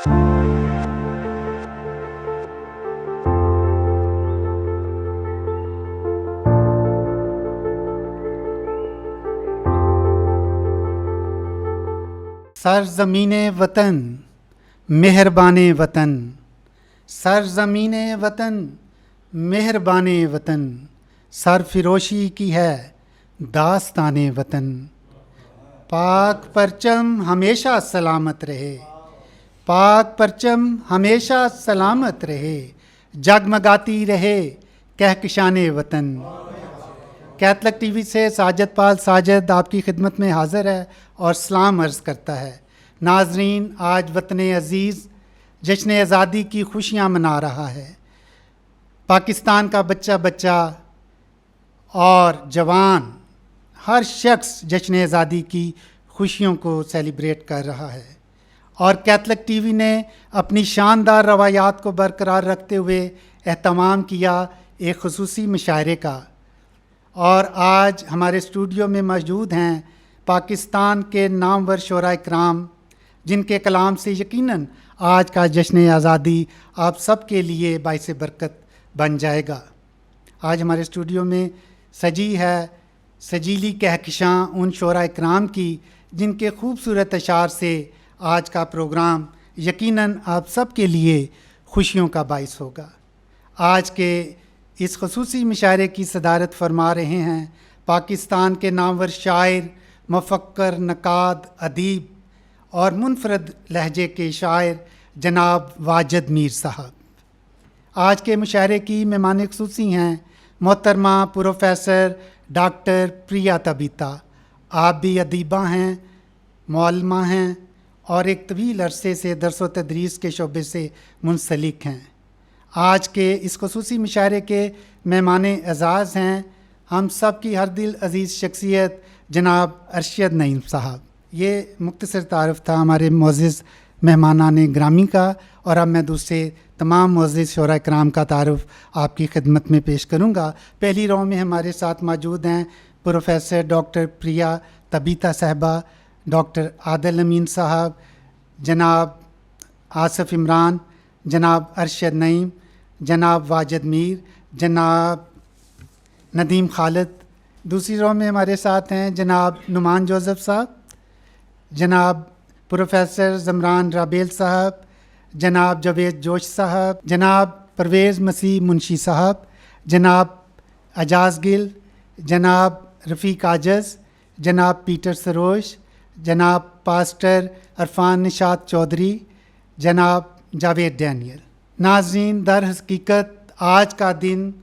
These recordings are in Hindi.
सरज़मीने वतन मेहरबाने वतन, सरज़मीने वतन मेहरबाने वतन, सरफिरोशी की है दास्ताने वतन। पाक परचम हमेशा सलामत रहे, पाक परचम हमेशा सलामत रहे, जगमगाती रहे कहकशाने वतन। कैथलिक टीवी से साजिद पाल साजिद आपकी खिदमत में हाज़िर है और सलाम अर्ज़ करता है। नाज़रीन, आज वतन अज़ीज़ जश्न आज़ादी की खुशियाँ मना रहा है। पाकिस्तान का बच्चा बच्चा और जवान हर शख्स जश्न आज़ादी की खुशियों को सेलिब्रेट कर रहा है और कैथलिक टीवी ने अपनी शानदार रवायात को बरकरार रखते हुए एहतमाम किया एक खुसूसी मुशायरे का। और आज हमारे स्टूडियो में मौजूद हैं पाकिस्तान के नामवर शोरा-ए-किराम, जिनके कलाम से यकीनन आज का जश्न आज़ादी आप सब के लिए बाइस बरकत बन जाएगा। आज हमारे स्टूडियो में सजी है सजीली कहकशां उन शोरा-ए-किराम की जिनके खूबसूरत अशार से आज का प्रोग्राम यकीनन आप सब के लिए खुशियों का बाइस होगा। आज के इस खुसूसी मुशायरे की सदारत फरमा रहे हैं पाकिस्तान के नामवर शायर, मुफक्कर, नकाद, अदीब और मुनफरद लहजे के शायर जनाब वाजिद मीर साहब। आज के मुशायरे की मेहमान खुसूसी हैं मोहतरमा प्रोफेसर डॉक्टर प्रिया तबीता। आप भी अदीबा हैं, मौलमा हैं और एक तवील अरसे से दरस व तदरीस के शोबे से मुंसलिक हैं। आज के इस खुसूसी मुशायरे के मेहमान एज़ाज़ हैं हम सब की हर दिल अज़ीज़ शख्सियत जनाब अरशद नईम साहब। ये मुख्तसर तारफ़ था हमारे मोअज़्ज़िज़ मेहमानाने ग्रामी का, और अब मैं दूसरे तमाम मोअज़्ज़िज़ शोरा-ए-किराम का तारुफ़ आपकी खिदमत में पेश करूँगा। पहली रो में हमारे साथ मौजूद हैं प्रोफेसर डॉक्टर प्रिया तबीता साहबा, डॉक्टर आदिल अमीन साहब, जनाब आसिफ इमरान, जनाब अरशद नईम, जनाब वाजिद मीर, जनाब नदीम खालिद। दूसरी रो में हमारे साथ हैं जनाब नुमान जोसेफ साहब, जनाब प्रोफेसर ज़मरान राबेल साहब, जनाब जावेद जोश साहब, जनाब परवेज़ मसीह मुंशी साहब, जनाब एजाज़ गिल, जनाब रफ़ीक आजज़, जनाब पीटर सरोश, जनाब पास्टर अरफान निशात चौधरी, जनाब जावेद डैनियल। नाज़रीन, दर हकीकत आज का दिन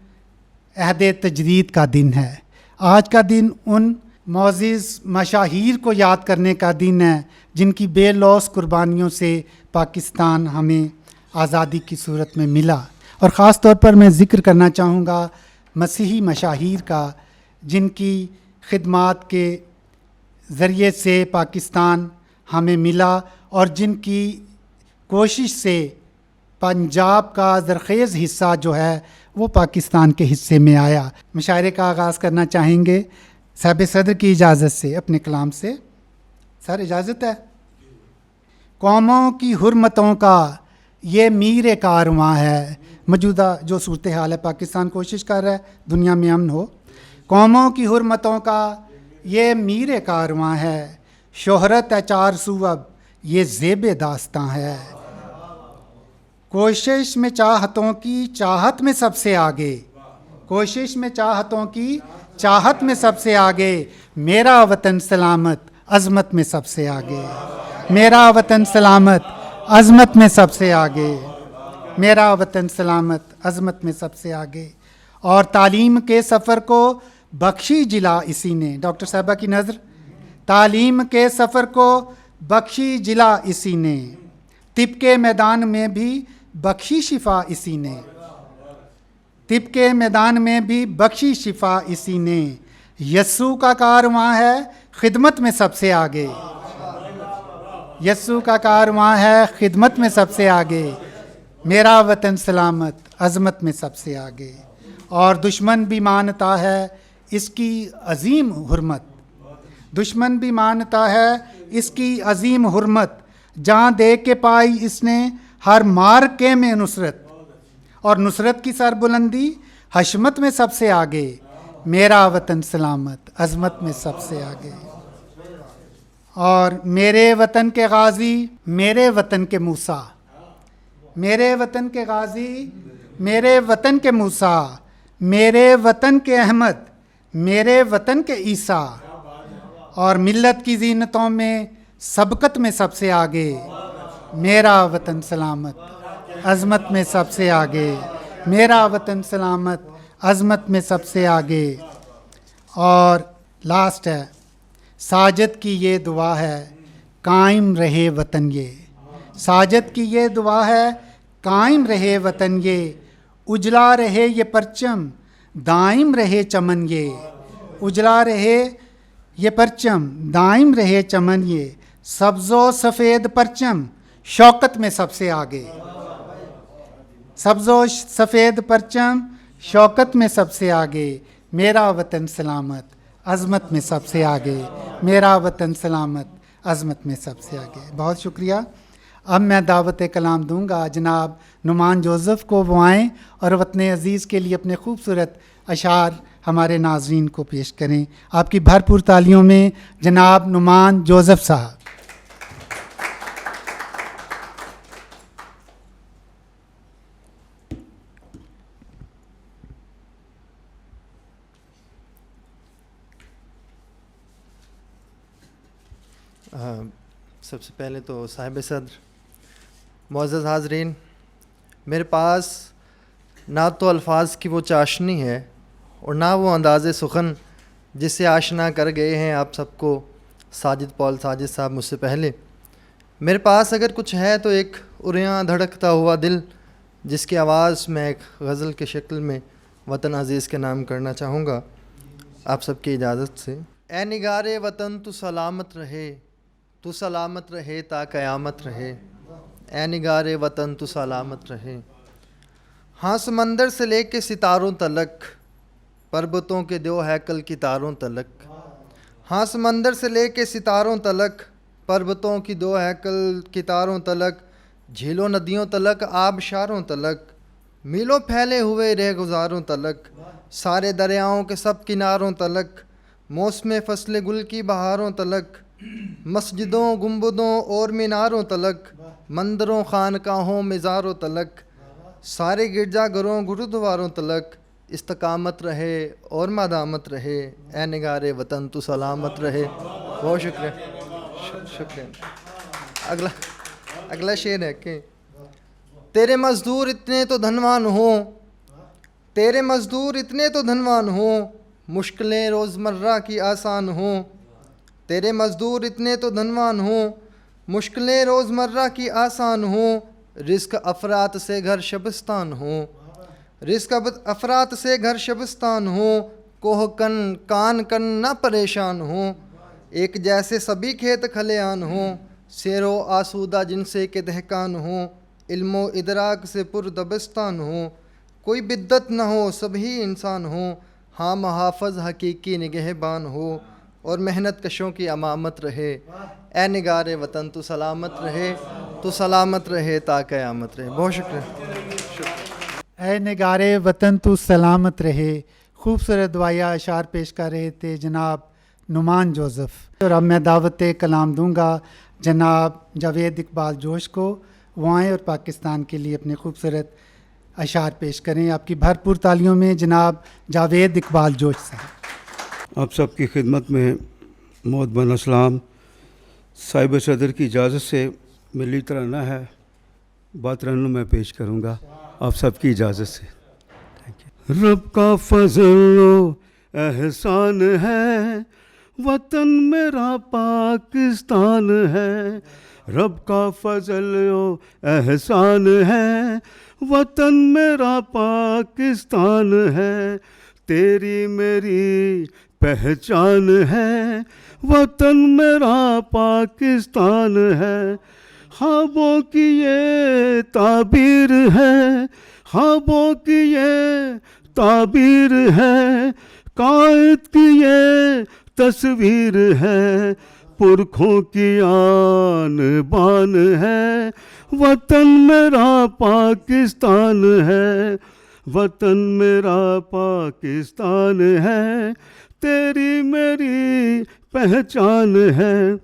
अहद तजदीद का दिन है। आज का दिन उन मोअज़्ज़िज़ मशाहीर को याद करने का दिन है जिनकी बेलौस कुर्बानियों से पाकिस्तान हमें आज़ादी की सूरत में मिला। और ख़ास तौर पर मैं ज़िक्र करना चाहूँगा मसीही मशाहीर का, जिनकी खिदमात के ज़रिए से पाकिस्तान हमें मिला और जिनकी कोशिश से पंजाब का ज़रख़ेज़ हिस्सा जो है वो पाकिस्तान के हिस्से में आया। मुशायरे का आगाज़ करना चाहेंगे साहिब सदर की इजाज़त से, अपने कलाम से। सर, इजाज़त है? कौमों की हुर्मतों का ये मीर कारवां है। मौजूदा जो सूरत हाल है, पाकिस्तान कोशिश कर रहा है दुनिया में अमन हो। कौमों की हुर्मतों का ये मीर कारवां है, शोहरत है चार सूअब ये ज़ेब दास्तां है। कोशिश में चाहतों की चाहत में सबसे आगे, कोशिश में चाहतों की चाहत में सबसे आगे, मेरा वतन सलामत अज़मत में सबसे आगे, मेरा वतन सलामत अज़मत में सबसे आगे, मेरा वतन सलामत अज़मत में सबसे आगे। और तालीम के सफ़र को बख्शी जिला इसी ने। डॉक्टर साहबा की नज़र, तालीम के सफ़र को बख्शी जिला इसी ने, तिब के मैदान में भी बख्शी शिफा इसी ने, तिब के मैदान में भी बख्शी शिफा इसी ने। यस्सू का कारवां है खिदमत में सबसे आगे, यस्सू का कारवां है खिदमत में सबसे आगे, मेरा वतन सलामत अज़मत में सबसे आगे। और दुश्मन भी मानता है इसकी अजीम हुर्मत, दुश्मन भी मानता है इसकी अजीम हुर्मत, जहाँ देख के पाई इसने हर मार के में नुसरत, और नुसरत की सरबुलंदी हशमत में सबसे आगे, मेरा वतन सलामत अजमत में सबसे आगे। और मेरे वतन के गाजी मेरे वतन के मूसा, मेरे वतन के गाजी मेरे वतन के मूसा, मेरे वतन के अहमद मेरे वतन के ईसा, और मिल्लत की जीनतों में सबकत में सबसे आगे, मेरा वतन सलामत अजमत में सबसे आगे, मेरा वतन सलामत अजमत में सबसे आगे। और लास्ट है, साजद की ये दुआ है कायम रहे वतन ये, साजद की ये दुआ है कायम रहे वतन ये, उजला रहे ये परचम दाइम रहे चमन ये, उजला रहे ये परचम दाइम रहे चमन ये, सब्ज़ो सफ़ेद परचम शौकत में सबसे आगे, सब्ज़ो सफ़ेद परचम शौकत में सबसे आगे, मेरा वतन सलामत अज़मत में सबसे आगे, मेरा वतन सलामत अज़मत में सबसे आगे। बहुत शुक्रिया। अब मैं दावत कलाम दूंगा जनाब नुमान जोसेफ को, वो आएँ और वतन अज़ीज़ के लिए अपने खूबसूरत अशार हमारे नाज़रीन को पेश करें। आपकी भरपूर तालियों में जनाब नुमान जोसेफ साहब। सबसे पहले तो साहिब सद्र, मुअज़्ज़ज़ हाज़रीन, मेरे पास ना तो अल्फाज की वो चाशनी है और ना वो अंदाज़े सुखन जिससे आशना कर गए हैं आप सबको साजिद पॉल साजिद साहब मुझसे पहले। मेरे पास अगर कुछ है तो एक उरियां धड़कता हुआ दिल, जिसकी आवाज़ मैं एक गज़ल के शक्ल में वतन अज़ीज़ के नाम करना चाहूँगा आप सबकी इजाज़त से। ए निगारे वतन तू सलामत रहे, तू सलामत रहे ता क़यामत रहे, ए निगारे वतन तू सलामत रहे। हाँ समंदर से लेके सितारों तलक, पर्वतों के दो हैकल की तारों तलक, हाँ समंदर से लेके सितारों तलक, पर्वतों की दो हैकल की तारों तलक, झीलों नदियों तलक आबशारों तलक, मीलों फैले हुए रह गुज़ारों तलक, सारे दरियाओं के सब किनारों तलक, मौसम फसले गुल की बहारों तलक, मस्जिदों गुंबदों और मीनारों तलक, मंदिरों खानकाहों मज़ारों तलक, सारे गिरजाघरों गुरुद्वारों तलक, इस्तकामत रहे और मदामत रहे, ए निगारे वतन तू सलामत रहे। बहुत शुक्रिया, शुक्रिया। अगला शेर है कि तेरे मज़दूर इतने तो धनवान हो, तेरे मज़दूर इतने तो धनवान हो, मुश्किलें रोज़मर्रा की आसान हो, तेरे मज़दूर इतने तो धनवान हो, मुश्किलें रोज़मर्रा की आसान हो, रिस्क अफरात से घर शबिस्तान हो, रिस्क अफरात से घर शबिस्तान हो, कोह कन कान कन ना परेशान हो, एक जैसे सभी खेत खलियान हो, शेरो आसूदा जिनसे के दहकान हो, इल्मो इदराक से पुरदबिस्तान हो, कोई बिद्दत न हो सभी इंसान हो, हाँ महाफ़ज़ हकीकी निगहबान हो, और मेहनत कशों की अमामत रहे, ए निगारे वतन तू सलामत रहे, तू सलामत रहे ता क़यामत रहे। बहुत शुक्रिया। ए निगारे वतन तू सलामत रहे। खूबसूरत दुआया अशार पेश कर रहे थे जनाब नुमान जोसेफ। और अब मैं दावत कलाम दूंगा जनाब जावेद इकबाल जोश को, वो आएँ और पाकिस्तान के लिए अपने खूबसूरत अशार पेश करें। आपकी भरपूर तालियों में जनाब जावेद इकबाल जोश साहब। आप सबकी खिदमत में मोहतबन अस्सलाम। साहिब सदर की इजाज़त से मिली तराना है, बात रन्नू मैं पेश करूँगा आप सबकी इजाज़त से। रब का फजल एहसान है, वतन मेरा पाकिस्तान है, रब का फजल एहसान है, वतन मेरा पाकिस्तान है, तेरी मेरी पहचान है, वतन मेरा पाकिस्तान है, ख्वाबों की ये ताबीर है, ख्वाबों की ये ताबीर है, कायद की ये तस्वीर है, पुरखों की आन बान है। वतन मेरा पाकिस्तान है, वतन मेरा पाकिस्तान है, तेरी मेरी पहचान है।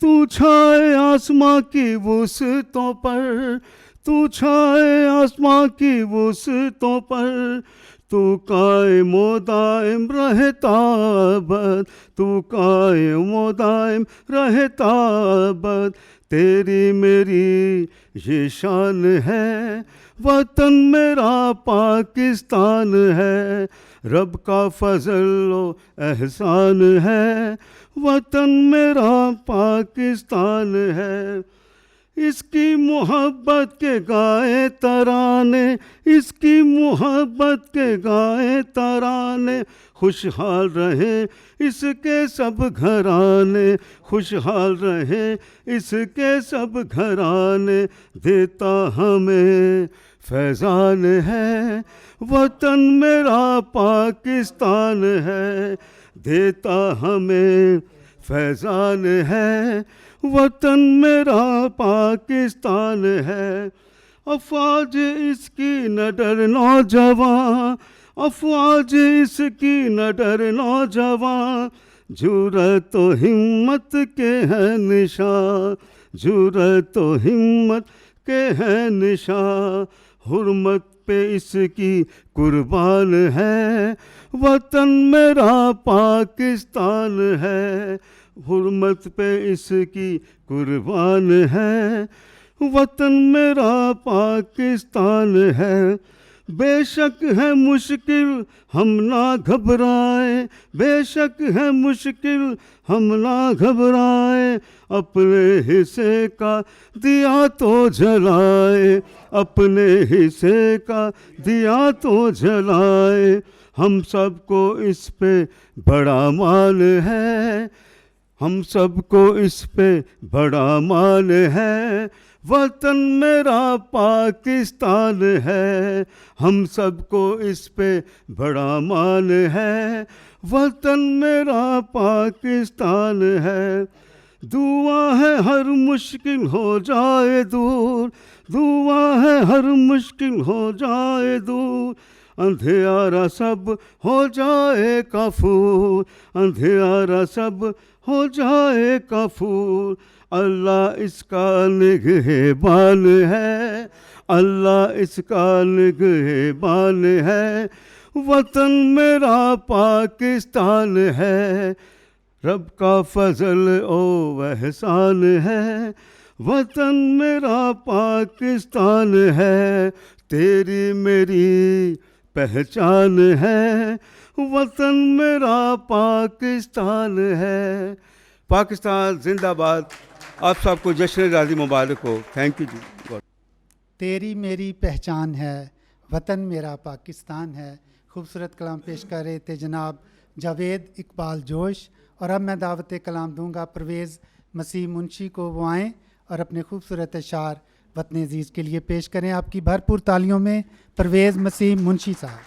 तू छाए आसमां की वुसतों पर, तू छाए आसमां की वुसतों पर, तू कायमो दाइम रहता अबद, तू कायमो दाइम रहता अबद, तेरी मेरी ये शान है। वतन मेरा पाकिस्तान है, रब का फजल व एहसान है। वतन मेरा पाकिस्तान है, इसकी मोहब्बत के गाए तराने, इसकी मोहब्बत के गाए तराने। खुशहाल रहे इसके सब घराने, खुशहाल रहे इसके सब घराने, देता हमें फैज़ान है। वतन मेरा पाकिस्तान है, देता हमें फैज़ान है। वतन मेरा पाकिस्तान है, अफवाज इसकी न डर नौजवान, अफवाज इसकी न डर नौजवान। जुर्रत तो हिम्मत के है निशान, जुर्रत तो हिम्मत के है निशान। हुर्मत पे इसकी कुर्बान है, वतन मेरा पाकिस्तान है। हुर्मत पे इसकी कुर्बान है, वतन मेरा पाकिस्तान है। बेशक है मुश्किल हम ना घबराए, बेशक है मुश्किल हम ना घबराए। अपने हिस्से का दिया तो जलाए, अपने हिस्से का दिया तो जलाए। हम सबको इस पे बड़ा मान है, हम सबको इस पे बड़ा मान है। वतन मेरा पाकिस्तान है, हम सबको इस पे बड़ा मान है। वतन मेरा पाकिस्तान है, दुआ है हर मुश्किल हो जाए दूर, दुआ है हर मुश्किल हो जाए दूर। अंधियारा सब हो जाए काफूर, अंधियारा सब हो जाए काफूर। अल्लाह इसका निगहबान है, अल्लाह इसका निगहबान है। वतन मेरा पाकिस्तान है, रब का फजल ओ एहसान है। वतन मेरा पाकिस्तान है, तेरी मेरी पहचान है। वतन मेरा पाकिस्तान है। पाकिस्तान जिंदाबाद। आप सबको जश्न आज़ादी मुबारक हो। थैंक यू जी। तेरी मेरी पहचान है, वतन मेरा पाकिस्तान है। खूबसूरत कलाम पेश कर रहे थे जनाब जावेद इकबाल जोश। और अब मैं दावत कलाम दूंगा परवेज़ मसीह मुंशी को, वो आएँ और अपने खूबसूरत अशार वतन अजीज़ के लिए पेश करें। आपकी भरपूर तालियों में परवेज़ मसीह मुंशी साहब।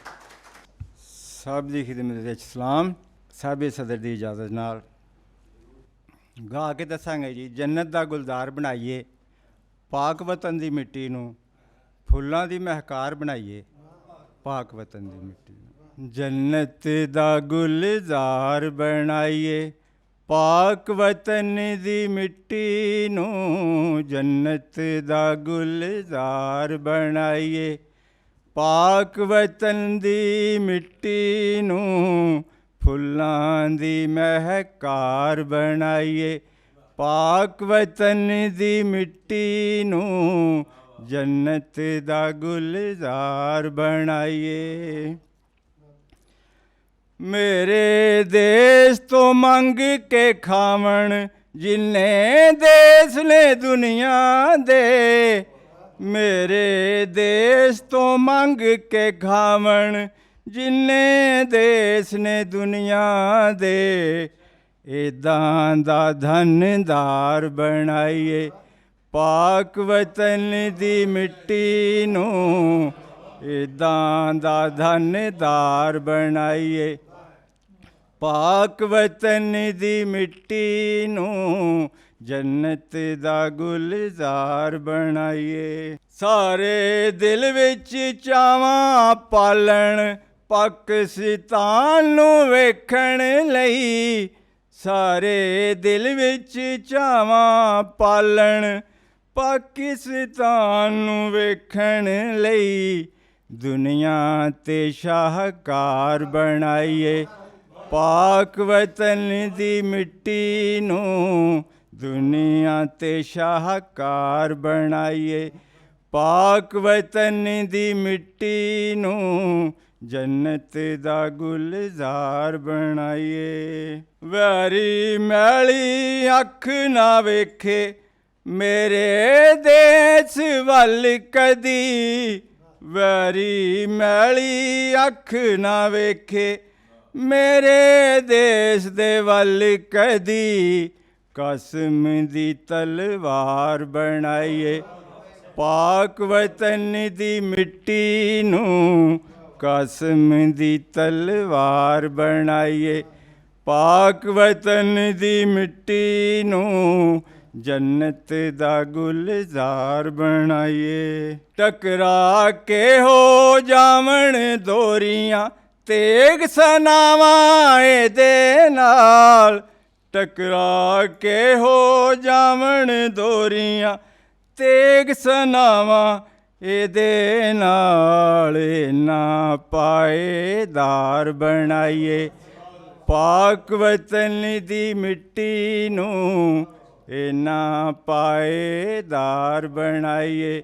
साहब की खिदमत सलाम। साहब सदर की इजाज़त नाल गा के दसांगे जी। जन्नत दा गुलजार बनाइए, पाक वतन की मिट्टी नूं फुल्लां दी महकार बनाइए, पाक वतन की मिट्टी नूं। जन्नत दा गुलजार बनाइए, पाक वतन दी मिट्टी नूं। जन्नत दा गुलजार बनाइए, पाक वतन दी मिट्टी नूं। फुल्लां दी महकार बनाइए, पाक वतन दी मिट्टी नूं। जन्नत दा गुलजार बनाइए। मेरे देश तो मंग के खावण जिन्ने देश ने दुनिया दे। मेरे देश तो मंग के खावण जिन्ने देश ने दुनिया दे। इदां दा धनदार बनाइए, पाक वतन दी मिट्टी नूं। इदां दा धनदार बनाइए, ਪਾਕ ਵਤਨ ਦੀ ਮਿੱਟੀ ਨੂੰ ਜੰਨਤ ਦਾ ਗੁਲਜ਼ਾਰ ਬਣਾਈਏ। ਸਾਰੇ ਦਿਲ ਵਿੱਚ ਚਾਵਾਂ ਪਾਲਣ ਪਾਕਿਸਤਾਨ ਨੂੰ ਵੇਖਣ ਲਈ, ਸਾਰੇ ਦਿਲ ਵਿੱਚ ਚਾਵਾਂ ਪਾਲਣ ਪਾਕਿਸਤਾਨ ਨੂੰ ਵੇਖਣ ਲਈ, ਦੁਨੀਆ ਤੇ ਸ਼ਾਹਕਾਰ ਬਣਾਈਏ। ਪਾਕ ਵਤਨ ਦੀ ਮਿੱਟੀ ਨੂੰ ਦੁਨੀਆ ਤੇ ਸ਼ਾਹਕਾਰ ਬਣਾਈਏ। ਪਾਕ ਵਤਨ ਦੀ ਮਿੱਟੀ ਨੂੰ ਜੰਨਤ ਦਾ ਗੁਲਜ਼ਾਰ ਬਣਾਈਏ। ਵੈਰੀ ਮੈਲੀ ਅੱਖ ਨਾ ਵੇਖੇ ਮੇਰੇ ਦੇਸ਼ ਵੱਲ ਕਦੀ, ਵੈਰੀ ਮੈਲੀ ਅੱਖ ਨਾ ਵੇਖੇ ਮੇਰੇ ਦੇਸ਼ ਦੇ ਵੱਲ ਕਦੀ, ਕਸਮ ਦੀ ਤਲਵਾਰ ਬਣਾਈਏ। ਪਾਕ ਵਤਨ ਦੀ ਮਿੱਟੀ ਨੂੰ ਕਸਮ ਦੀ ਤਲਵਾਰ ਬਣਾਈਏ। ਪਾਕ ਵਤਨ ਦੀ ਮਿੱਟੀ ਨੂੰ ਜੰਨਤ ਦਾ ਗੁਲਜ਼ਾਰ ਬਣਾਈਏ। ਟਕਰਾ ਕੇ ਹੋ ਜਾਵਣ ਦੋਰੀਆਂ ਤੇਗ ਸਨਾਵਾਂ ਇਹਦੇ ਨਾਲ, ਟਕਰਾ ਕੇ ਹੋ ਜਾਵਣ ਦੋਰੀਆਂ ਤੇਗ ਸਨਾਵਾਂ ਇਹਦੇ ਨਾਲ, ਨਾ ਪਾਏਦਾਰ ਬਣਾਈਏ। ਪਾਕ ਵਤਨ ਦੀ ਮਿੱਟੀ ਨੂੰ ਨਾ ਪਾਏਦਾਰ ਬਣਾਈਏ।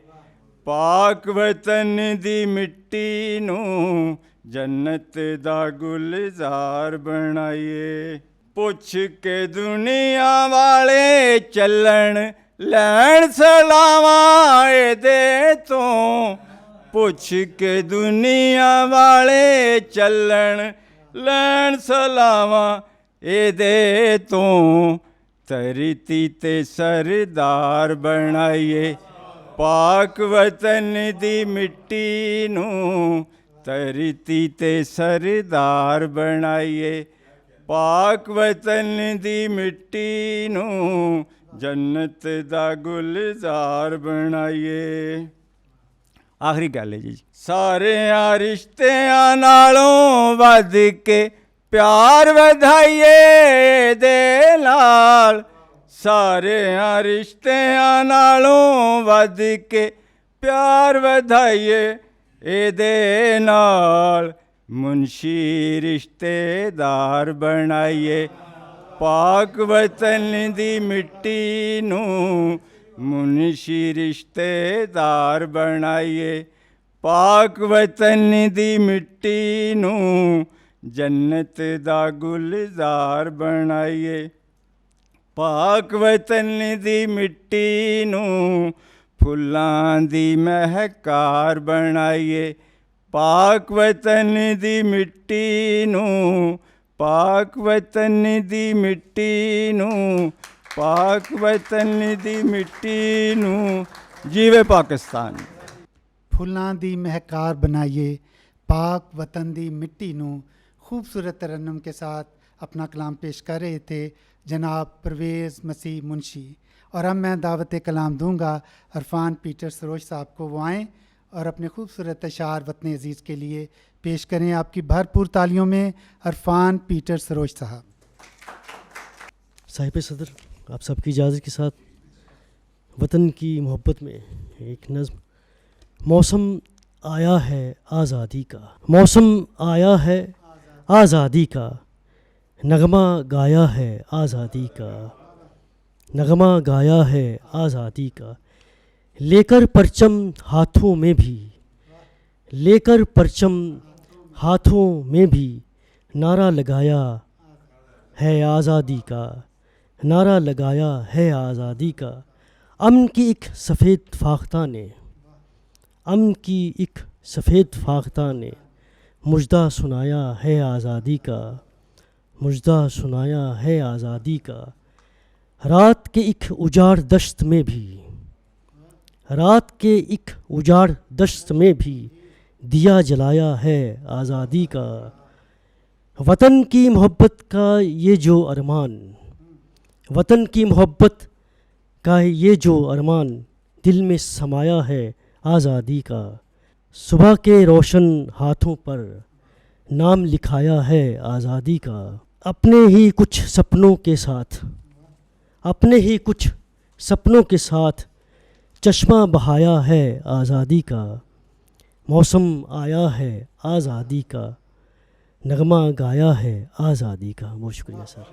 ਪਾਕ ਵਤਨ ਦੀ ਮਿੱਟੀ ਨੂੰ ਜੰਨਤ ਦਾ ਗੁਲਜ਼ਾਰ ਬਣਾਈਏ। ਪੁੱਛ ਕੇ ਦੁਨੀਆ ਵਾਲੇ ਚੱਲਣ ਲੈਣ ਸਲਾਵਾਂ ਇਹਦੇ ਤੋਂ, ਪੁੱਛ ਕੇ ਦੁਨੀਆ ਵਾਲੇ ਚੱਲਣ ਲੈਣ ਸਲਾਵਾਂ ਇਹਦੇ ਤੋਂ, ਧਰਤੀ ਤੇ ਸਰਦਾਰ ਬਣਾਈਏ। ਪਾਕ ਵਤਨ ਦੀ ਮਿੱਟੀ ਨੂੰ ਧਰਤੀ ਤੇ ਸਰਦਾਰ ਬਣਾਈਏ। ਪਾਕ ਵਤਨ ਦੀ ਮਿੱਟੀ ਨੂੰ ਜੰਨਤ ਦਾ ਗੁਲਜ਼ਾਰ ਬਣਾਈਏ। ਆਖਰੀ ਗੱਲ ਹੈ ਜੀ, ਸਾਰਿਆਂ ਰਿਸ਼ਤਿਆਂ ਨਾਲੋਂ ਵੱਧ ਕੇ ਪਿਆਰ ਵਧਾਈਏ ਦੇ ਨਾਲ, ਸਾਰਿਆਂ ਰਿਸ਼ਤਿਆਂ ਨਾਲੋਂ ਵੱਧ ਕੇ ਪਿਆਰ ਵਧਾਈਏ ਇਹਦੇ ਨਾਲ, ਮੁਨਸ਼ੀ ਰਿਸ਼ਤੇਦਾਰ ਬਣਾਈਏ। ਪਾਕ ਵਤਨ ਦੀ ਮਿੱਟੀ ਨੂੰ ਮੁਨਸ਼ੀ ਰਿਸ਼ਤੇਦਾਰ ਬਣਾਈਏ। ਪਾਕ ਵਤਨ ਦੀ ਮਿੱਟੀ ਨੂੰ ਜੰਨਤ ਦਾ ਗੁਲਜ਼ਾਰ ਬਣਾਈਏ। ਪਾਕ ਵਤਨ ਦੀ ਮਿੱਟੀ ਨੂੰ ਫੁੱਲਾਂ ਦੀ ਮਹਿਕਾਰ ਬਣਾਈਏ। ਪਾਕ ਵਤਨ ਦੀ ਮਿੱਟੀ ਨੂੰ, ਪਾਕ ਵਤਨ ਦੀ ਮਿੱਟੀ ਨੂੰ, ਪਾਕ ਵਤਨ ਦੀ ਮਿੱਟੀ ਨੂੰ। ਜੀਵੇ ਪਾਕਿਸਤਾਨ। फुल्लां दी महकार बनाइए पाक वतन दी मिट्टी नू। खूबसूरत तरन्नुम के साथ अपना कलाम पेश कर रहे थे जनाब परवेज़ मसीह मुंशी। और अब मैं दावत कलाम दूंगा अरफान पीटर सरोज साहब को। वो आएँ और अपने खूबसूरत अशार वतन अज़ीज़ के लिए पेश करें। आपकी भरपूर तालियों में अरफान पीटर सरोज साहब। साहिब सदर, आप सबकी इजाज़त के साथ वतन की मोहब्बत में एक नज़्म। मौसम आया है आज़ादी का, मौसम आया है आज़ादी का, नगमा गाया है आज़ादी का, नगमा गाया है आज़ादी का। लेकर परचम हाथों में भी, लेकर परचम हाथों में भी, नारा लगाया है आज़ादी का, नारा लगाया है आज़ादी का। अमन की एक सफ़ेद फाख्ता ने, अमन की एक सफ़ेद फाख्ता ने मुजदा सुनाया है आज़ादी का, मुजदा सुनाया है आज़ादी का। रात के एक उजाड़ दश्त में भी, रात के एक उजाड़ दश्त में भी दिया जलाया है आज़ादी का। वतन की मोहब्बत का ये जो अरमान, वतन की मोहब्बत का ये जो अरमान दिल में समाया है आज़ादी का। सुबह के रोशन हाथों पर नाम लिखाया है आज़ादी का। अपने ही कुछ सपनों के साथ, अपने ही कुछ सपनों के साथ चश्मा बहाया है आज़ादी का। मौसम आया है आज़ादी का, नगमा गाया है आज़ादी का। बहुत शुक्रिया सर।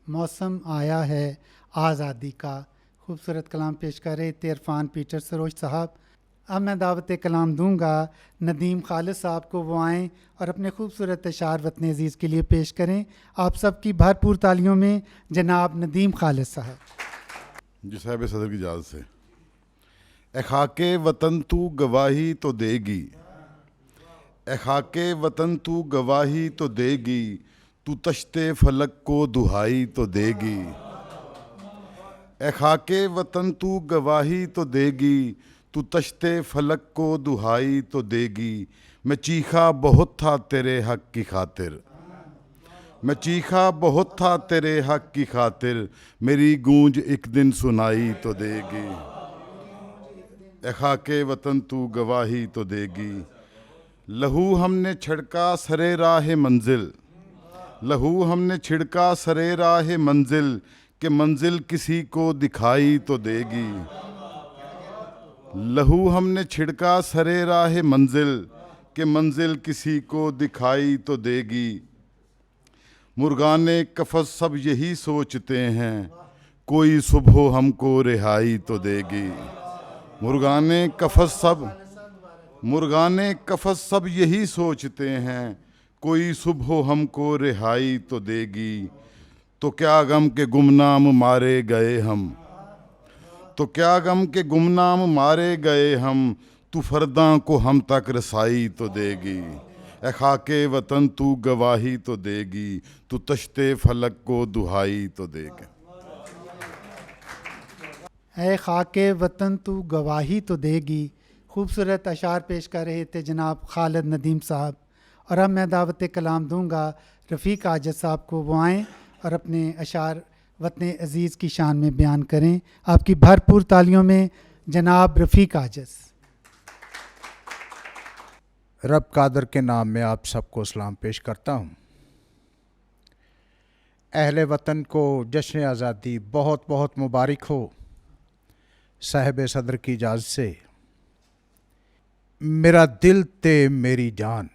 मौसम आया है आज़ादी का, खूबसूरत कलाम पेश कर रहे थे इरफान पीटर सरोज साहब। अब मैं दावत कलाम दूंगा नदीम खालिद साहब को, वो आएँ और अपने खूबसूरत अशार वतन अज़ीज़ के लिए पेश करें। आप सबकी भरपूर तालियों में जनाब नदीम खालिद साहब। जी साहिब सदर की इजाज़त से। ए खाके वतन तू गवाही तो देगी, ए खाके वतन तू गवाही तो देगी, तू तश्ते फलक को दुहाई तो देगी। ए खाके वतन तू गवाही तो देगी, तू तश्ते फलक को दुहाई तो देगी। मैं चीखा बहुत था तेरे हक की खातिर, मैं चीखा बहुत था तेरे हक की खातिर, मेरी गूंज एक दिन सुनाई तो देगी। ए खाके वतन तू गवाही तो देगी। लहू हमने छिड़का सरे राह मंजिल, लहू हमने छिड़का सरे राह मंजिल, के मंजिल किसी को दिखाई तो देगी। लहू हमने छिड़का सरे राह मंजिल, के मंजिल किसी को दिखाई तो देगी। मुर्गाने कफस सब यही सोचते हैं, कोई सुबह हमको रिहाई तो देगी। मुर्गाने कफस सब यही सोचते हैं, कोई सुबह हमको रिहाई तो देगी। तो क्या गम के गुमनाम मारे गए हम, तो क्या गम के गुमनाम मारे गए हम, तू फरदा को हम तक रसाई तो देगी। ए खाके वतन तू गवाही तो देगी, तू तश्ते फलक को दुहाई तो देगी। ए खाके वतन तू गवाही तो देगी। खूबसूरत अशार पेश कर रहे थे जनाब खालिद नदीम साहब। और अब मैं दावत कलाम दूंगा रफ़ीक आजिज़ साहब को, वो आएँ और अपने अशार वतन अज़ीज़ की शान में बयान करें। आपकी भरपूर तालियों में जनाब रफ़ीक आजिज़। रब कादर के नाम में आप सबको सलाम पेश करता हूँ। अहले वतन को जश्न आज़ादी बहुत बहुत मुबारक हो। साहिब सदर की इजाज़त से। मेरा दिल ते मेरी जान,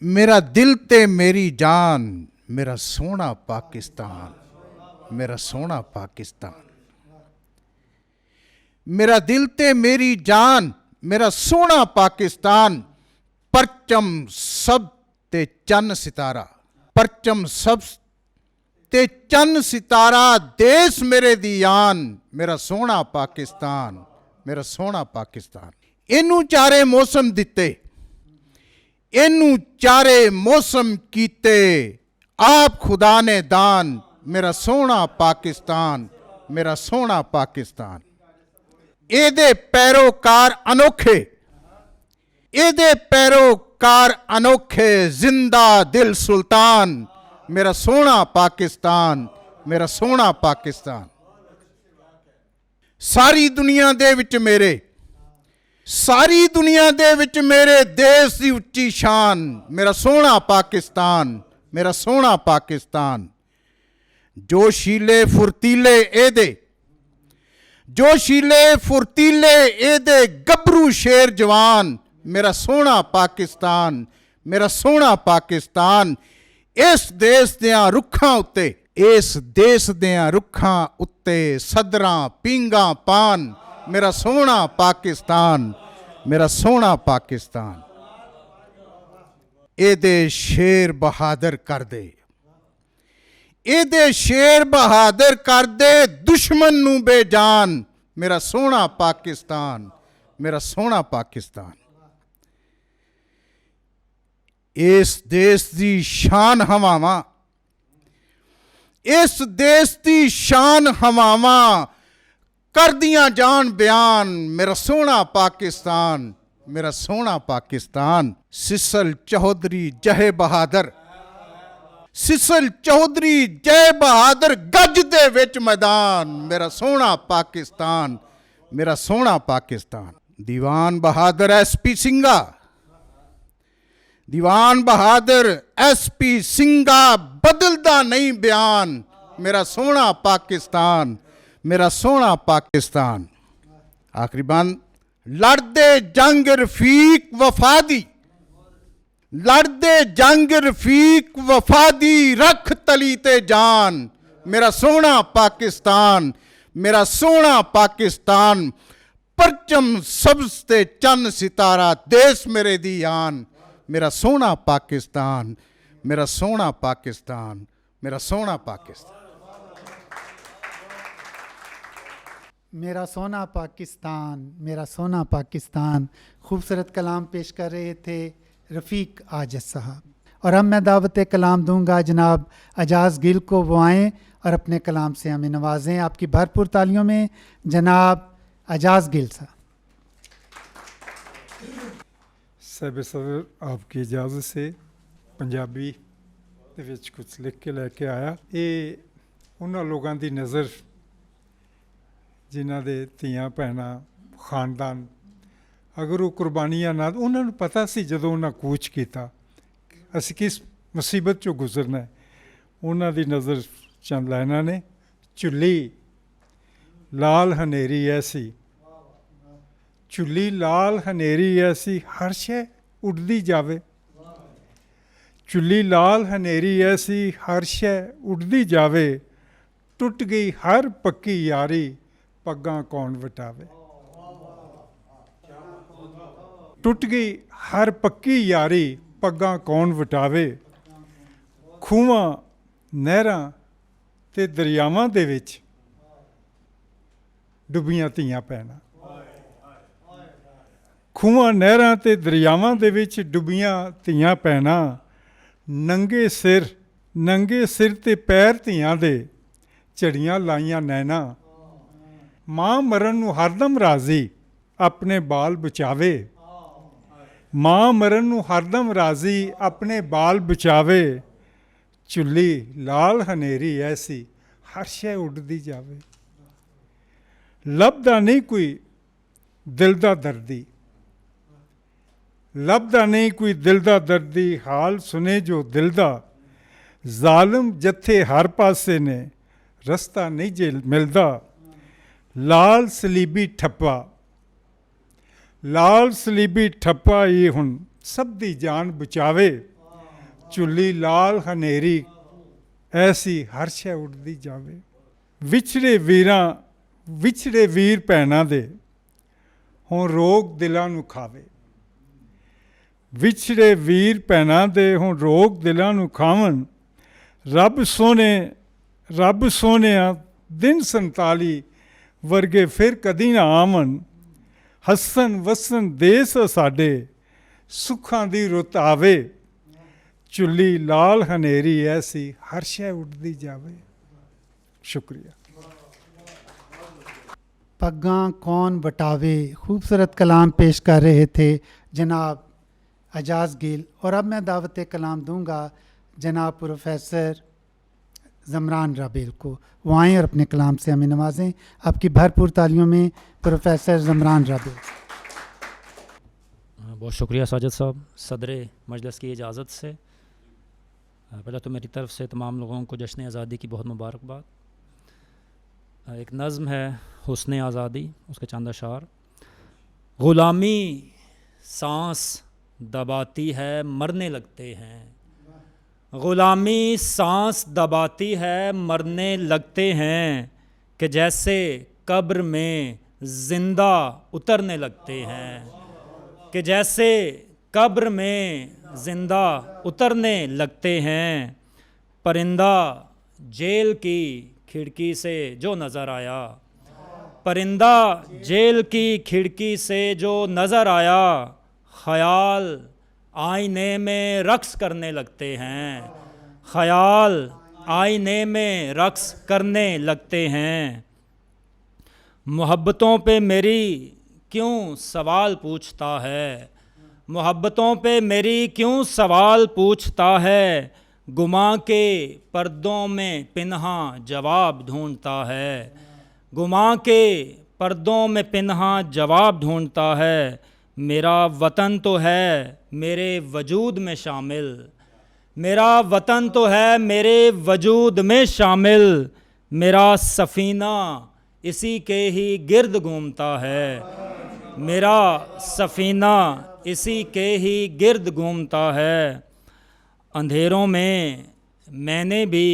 मेरा दिल ते मेरी जान, मेरा सोना पाकिस्तान, मेरा सोना पाकिस्तान। मेरा दिल ते मेरी जान, मेरा सोना पाकिस्तान, परचम सब ते चन्न सितारा, परचम सब ते चन्न सितारा, देश मेरे दी आन, मेरा सोना पाकिस्तान, मेरा सोना पाकिस्तान। इनू चारे मौसम दिते, इनू चारे मौसम कीते, आप खुदा ने दान, मेरा सोना पाकिस्तान, मेरा सोना पाकिस्तान। एदे पैरोकार अनोखे, एदे पैरोकार अनोखे, जिंदा दिल सुल्तान, मेरा सोना पाकिस्तान, मेरा सोना पाकिस्तान। सारी दुनिया दे विच मेरे, सारी दुनिया दे विच मेरे देश की उच्ची शान, मेरा सोना पाकिस्तान, मेरा सोना पाकिस्तान। जोशीले फुर्तीले एदे, जोशीले फुर्तीले एदे गबरू शेर जवान, मेरा सोना पाकिस्तान, मेरा सोना पाकिस्तान। इस देश दियां रुखां उत्ते, इस देश दियां रुखां उत्ते सदरां पींगा पान, मेरा सोना पाकिस्तान, मेरा सोना पाकिस्तान। एदे शेर बहादुर कर दे, एदे शेर बहादुर कर दे, दुश्मन नू बेजान, मेरा सोना पाकिस्तान, मेरा सोना पाकिस्तान। इस देश दी शान हवावां, इस देश दी शान हवावां कर दियां जान बयान, मेरा सोना पाकिस्तान, ਮੇਰਾ ਸੋਹਣਾ ਪਾਕਿਸਤਾਨ। ਸਿਸਲ ਚੌਧਰੀ ਜੈ ਬਹਾਦਰ, ਸਿਸਲ ਚੌਧਰੀ ਜੈ ਬਹਾਦਰ, ਗੱਜ ਦੇ ਵਿੱਚ ਮੈਦਾਨ। ਮੇਰਾ ਸੋਹਣਾ ਪਾਕਿਸਤਾਨ, ਮੇਰਾ ਸੋਹਣਾ ਪਾਕਿਸਤਾਨ। ਦੀਵਾਨ ਬਹਾਦਰ ਐਸਪੀ ਸਿੰਘਾ, ਦੀਵਾਨ ਬਹਾਦਰ ਐਸਪੀ ਸਿੰਘਾ, ਬਦਲਦਾ ਨਹੀਂ ਬਿਆਨ। ਮੇਰਾ ਸੋਹਣਾ ਪਾਕਿਸਤਾਨ, ਮੇਰਾ ਸੋਹਣਾ ਪਾਕਿਸਤਾਨ। ਆਖਰੀ ਬੰਦ। ਲੜਦੇ ਜੰਗ ਰਫੀਕ ਵਫਾ ਦੀ, ਲੜਦੇ ਜੰਗ ਰਫੀਕ ਵਫਾ ਦੀ, ਰੱਖ ਤਲੀ ਤੇ ਜਾਨ। ਮੇਰਾ ਸੋਹਣਾ ਪਾਕਿਸਤਾਨ, ਮੇਰਾ ਸੋਹਣਾ ਪਾਕਿਸਤਾਨ। ਪਰਚਮ ਸਬਜ਼ ਤੇ ਚੰਨ ਸਿਤਾਰਾ, ਦੇਸ਼ ਮੇਰੇ ਦੀ ਆਨ। ਮੇਰਾ ਸੋਹਣਾ ਪਾਕਿਸਤਾਨ, ਮੇਰਾ ਸੋਹਣਾ ਪਾਕਿਸਤਾਨ, ਮੇਰਾ ਸੋਹਣਾ ਪਾਕਿਸਤਾਨ। मेरा सोना पाकिस्तान, मेरा सोना पाकिस्तान। खूबसूरत कलाम पेश कर रहे थे रफ़ीक आजिज़ साहब। और अब मैं दावत कलाम दूंगा जनाब एजाज़ गिल को। वो आएँ और अपने कलाम से हमें नवाजें। आपकी भरपूर तालियों में जनाब एजाज़ गिल साहब। ਸਾਹਿਬ ਸਦਰ ਆਪਕੀ ਇਜਾਜ਼ਤ ਸੇ ਪੰਜਾਬੀ ਦੇ ਵਿੱਚ ਕੁਝ ਲਿਖ ਕੇ ਲੈ ਕੇ ਆਇਆ। ਇਹ ਉਹਨਾਂ ਲੋਕਾਂ ਦੀ ਨਜ਼ਰ ਜਿਨ੍ਹਾਂ ਦੇ ਧੀਆਂ ਭੈਣਾਂ ਖਾਨਦਾਨ, ਅਗਰ ਉਹ ਕੁਰਬਾਨੀਆਂ ਨਾ, ਉਹਨਾਂ ਨੂੰ ਪਤਾ ਸੀ ਜਦੋਂ ਉਹਨਾਂ ਕੂਚ ਕੀਤਾ ਅਸੀਂ ਕਿਸ ਮੁਸੀਬਤ 'ਚੋਂ ਗੁਜ਼ਰਨਾ ਹੈ। ਉਹਨਾਂ ਦੀ ਨਜ਼ਰ ਚੰਦ ਲਾਈਨਾਂ ਨੇ। ਚੁੱਲੀ ਲਾਲ ਹਨੇਰੀ ਐਸੀ, ਚੁੱਲੀ ਲਾਲ ਹਨੇਰੀ ਐਸੀ, ਹਰ ਸ਼ੈ ਉੱਡਦੀ ਜਾਵੇ। ਚੁੱਲੀ ਲਾਲ ਹਨੇਰੀ ਐਸੀ, ਹਰ ਸ਼ੈ ਉੱਡਦੀ ਜਾਵੇ। ਟੁੱਟ ਗਈ ਹਰ ਪੱਕੀ ਯਾਰੀ, ਪੱਗਾਂ ਕੌਣ ਵਟਾਵੇ। ਟੁੱਟ ਗਈ ਹਰ ਪੱਕੀ ਯਾਰੀ, ਪੱਗਾਂ ਕੌਣ ਵਟਾਵੇ। ਖੂਹਾਂ ਨਹਿਰਾਂ ਤੇ ਦਰਿਆਵਾਂ ਦੇ ਵਿੱਚ ਡੁੱਬੀਆਂ ਧੀਆਂ ਭੈਣਾਂ, ਖੂਹਾਂ ਨਹਿਰਾਂ ਤੇ ਦਰਿਆਵਾਂ ਦੇ ਵਿੱਚ ਡੁੱਬੀਆਂ ਧੀਆਂ ਭੈਣਾਂ। ਨੰਗੇ ਸਿਰ ਤੇ ਪੈਰ ਧੀਆਂ ਦੇ, ਝੜੀਆਂ ਲਾਈਆਂ ਨੈਣਾ। ਮਾਂ ਮਰਨ ਨੂੰ ਹਰਦਮ ਰਾਜ਼ੀ, ਆਪਣੇ ਬਾਲ ਬਚਾਵੇ। ਮਾਂ ਮਰਨ ਨੂੰ ਹਰਦਮ ਰਾਜ਼ੀ, ਆਪਣੇ ਬਾਲ ਬਚਾਵੇ। ਚੁੱਲੀ ਲਾਲ ਹਨੇਰੀ ਐਸੀ, ਹਰ ਸ਼ੈ ਉੱਡਦੀ ਜਾਵੇ। ਲੱਭਦਾ ਨਹੀਂ ਕੋਈ ਦਿਲ ਦਾ ਦਰਦੀ, ਲੱਭਦਾ ਨਹੀਂ ਕੋਈ ਦਿਲ ਦਾ ਦਰਦੀ, ਹਾਲ ਸੁਣੇ ਜੋ ਦਿਲ ਦਾ। ਜ਼ਾਲਮ ਜੱਥੇ ਹਰ ਪਾਸੇ ਨੇ, ਰਸਤਾ ਨਹੀਂ ਜੇ ਮਿਲਦਾ। ਲਾਲ ਸਲੀਬੀ ਠੱਪਾ, ਲਾਲ ਸਲੀਬੀ ਠੱਪਾ, ਇਹ ਹੁਣ ਸਭ ਦੀ ਜਾਨ ਬਚਾਵੇ। ਚੁੱਲੀ ਲਾਲ ਹਨੇਰੀ ਐਸੀ, ਹਰ ਸ਼ੈ ਉੱਡਦੀ ਜਾਵੇ। ਵਿਛੜੇ ਵੀਰ ਭੈਣਾਂ ਦੇ, ਹੁਣ ਰੋਗ ਦਿਲਾਂ ਨੂੰ ਖਾਵੇ। ਵਿਛੜੇ ਵੀਰ ਭੈਣਾਂ ਦੇ, ਹੁਣ ਰੋਗ ਦਿਲਾਂ ਨੂੰ ਖਾਵਣ। ਰੱਬ ਸੋਹਣਿਆ ਦਿਨ 47 ਵਰਗੇ ਫਿਰ ਕਦੀ ਨਾ ਆਵਣ। ਹੱਸਣ ਵਸਣ ਦੇਸ ਸਾਡੇ, ਸੁੱਖਾਂ ਦੀ ਰੁੱਤ ਆਵੇ। ਚੁੱਲੀ ਲਾਲ ਹਨੇਰੀ ਐਸੀ, ਹਰ ਸ਼ੈ ਉੱਡਦੀ ਜਾਵੇ। ਸ਼ੁਕਰੀਆ। पग्गां कौन बटावे। खूबसूरत कलाम पेश कर रहे थे जनाब एजाज़ गिल। और अब मैं दावत कलाम दूंगा जनाब प्रोफेसर ज़मरान राबेल को। वो आएँ और अपने कलाम से हमें नवाजें। आपकी भरपूर तालियों में प्रोफेसर ज़मरान राबेल। बहुत शुक्रिया साजिद साहब। सदर मजलिस की इजाज़त से पहले तो मेरी तरफ़ से तमाम लोगों को जश्न आज़ादी की बहुत मुबारकबाद। एक नज़्म है हुस्न आज़ादी, उसके चंद अशार। ग़ुलामी सांस दबाती है, मरने लगते हैं। ग़ुलामी सांस दबाती है, मरने लगते हैं। कि जैसे कब्र में ज़िंदा उतरने लगते हैं। कि जैसे कब्र में ज़िंदा उतरने लगते हैं। परिंदा जेल की खिड़की से जो नज़र आया, परिंदा जेल की खिड़की से जो नज़र आया। ख़याल आईने में रक़्स करने लगते हैं। ख़याल आईने में रक़्स करने लगते हैं। मोहब्बतों पे मेरी क्यों सवाल पूछता है, मोहब्बतों पे मेरी क्यों सवाल पूछता है, गुमा के पर्दों में पिन्हा जवाब ढूंढता है, गुमा के पर्दों में पिन्हा जवाब ढूंढता है। मेरा वतन तो है मेरे वजूद में शामिल, मेरा वतन तो है मेरे वजूद में शामिल, मेरा सफ़ीना इसी के ही गिर्द घूमता है, मेरा सफ़ीना इसी के ही गिर्द घूमता है। अंधेरों में मैंने भी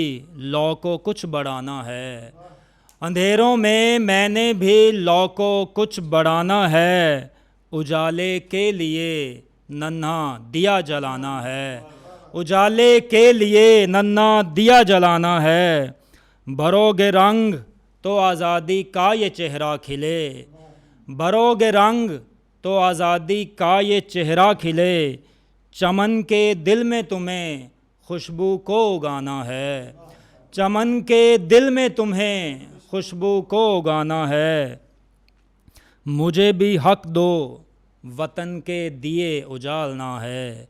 लौ को कुछ बढ़ाना है, अंधेरों में मैंने भी लौ को कुछ बढ़ाना है, उजाले के लिए नन्हा दिया जलाना है, उजाले के लिए नन्हा दिया जलाना है। भरोगे रंग तो आज़ादी का ये चेहरा खिले, भरोगे रंग तो आज़ादी का ये चेहरा खिले, चमन के दिल में तुम्हें खुशबू को उगाना है, चमन के दिल में तुम्हें खुशबू को उगाना है। मुझे भी हक दो वतन के दिए उजालना है,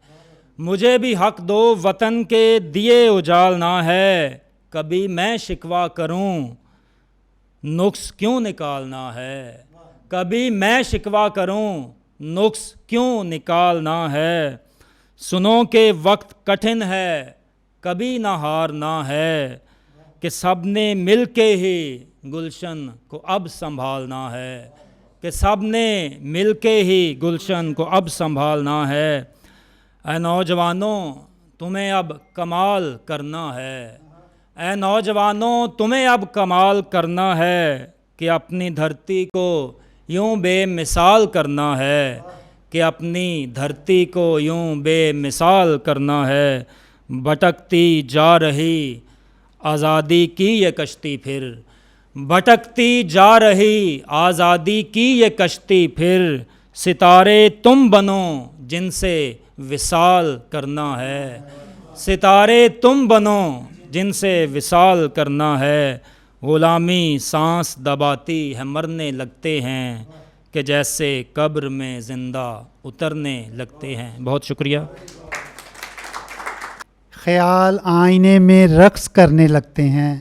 मुझे भी हक दो वतन के दिए उजालना है। कभी मैं शिकवा करूं नुक्स क्यों निकालना है, कभी मैं शिकवा करूं नुक्स क्यों निकालना है। सुनो के वक्त कठिन है कभी ना हारना है, कि सब ने मिल के ही गुलशन को अब संभालना है, कि सब ने मिल के ही गुलशन को अब संभालना है। ऐ नौजवानों तुम्हें अब कमाल करना है, ऐ नौजवानों तुम्हें अब कमाल करना है, कि अपनी धरती को यूं बेमिसाल करना है, कि अपनी धरती को यूं बेमिसाल करना है। भटकती जा रही आज़ादी की ये कश्ती फिर, भटकती जा रही आज़ादी की ये कश्ती फिर, सितारे तुम बनो जिनसे विसाल करना है, सितारे तुम बनो जिनसे विसाल करना है। ग़ुलामी सांस दबाती है मरने लगते हैं, कि जैसे कब्र में ज़िंदा उतरने लगते हैं। बहुत शुक्रिया। ख़याल आईने में रक़्स करने लगते हैं।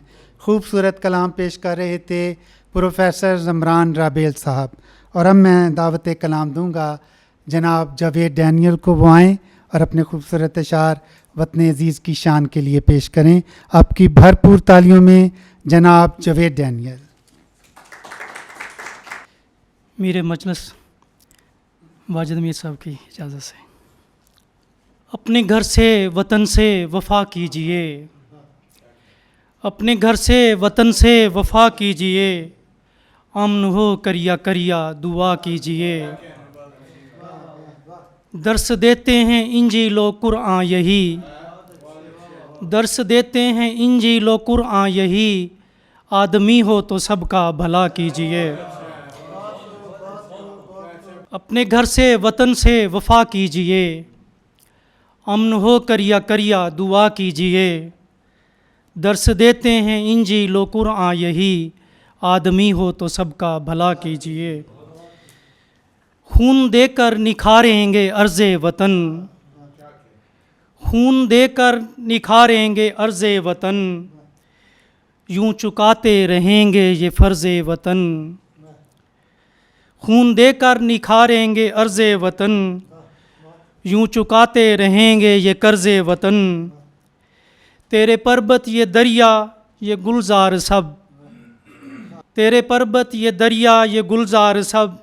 खूबसूरत कलाम पेश कर रहे थे प्रोफेसर ज़मरान राबेल साहब। और अब मैं दावत कलाम दूंगा जनाब जावेद डैनियल को, वो आएँ और अपने खूबसूरत अशार वतन अज़ीज़ की शान के लिए पेश करें। आपकी भरपूर तालियों में जनाब जावेद डैनियल। मेरे मजलिस वाजिद मीर साहब की इजाज़त से। अपने घर से वतन से वफ़ा कीजिए, अपने घर से वतन से वफ़ा कीजिए, अमन हो करिया करिया दुआ कीजिए। दर्स देते हैं इंजीलो कुरान यही, दर्स देते हैं इंजीलो कुरान यही, आदमी हो तो सबका भला कीजिए। अपने घर से वतन से वफ़ा कीजिए, अमन हो करिया करिया दुआ कीजिए। दर्स देते हैं इंजीलो कुरान यही, आदमी हो तो सबका भला कीजिए। खून देकर निखारेंगे अर्ज़े वतन, खून देकर निखारेंगे अर्ज़े वतन, यूं चुकाते रहेंगे ये फ़र्ज़े वतन। खून देकर निखारेंगे अर्ज़े वतन, यूं चुकाते रहेंगे ये कर्ज़े वतन। तेरे पर्वत ये दरिया ये गुलजार सब, तेरे पर्वत ये दरिया ये गुलजार सब,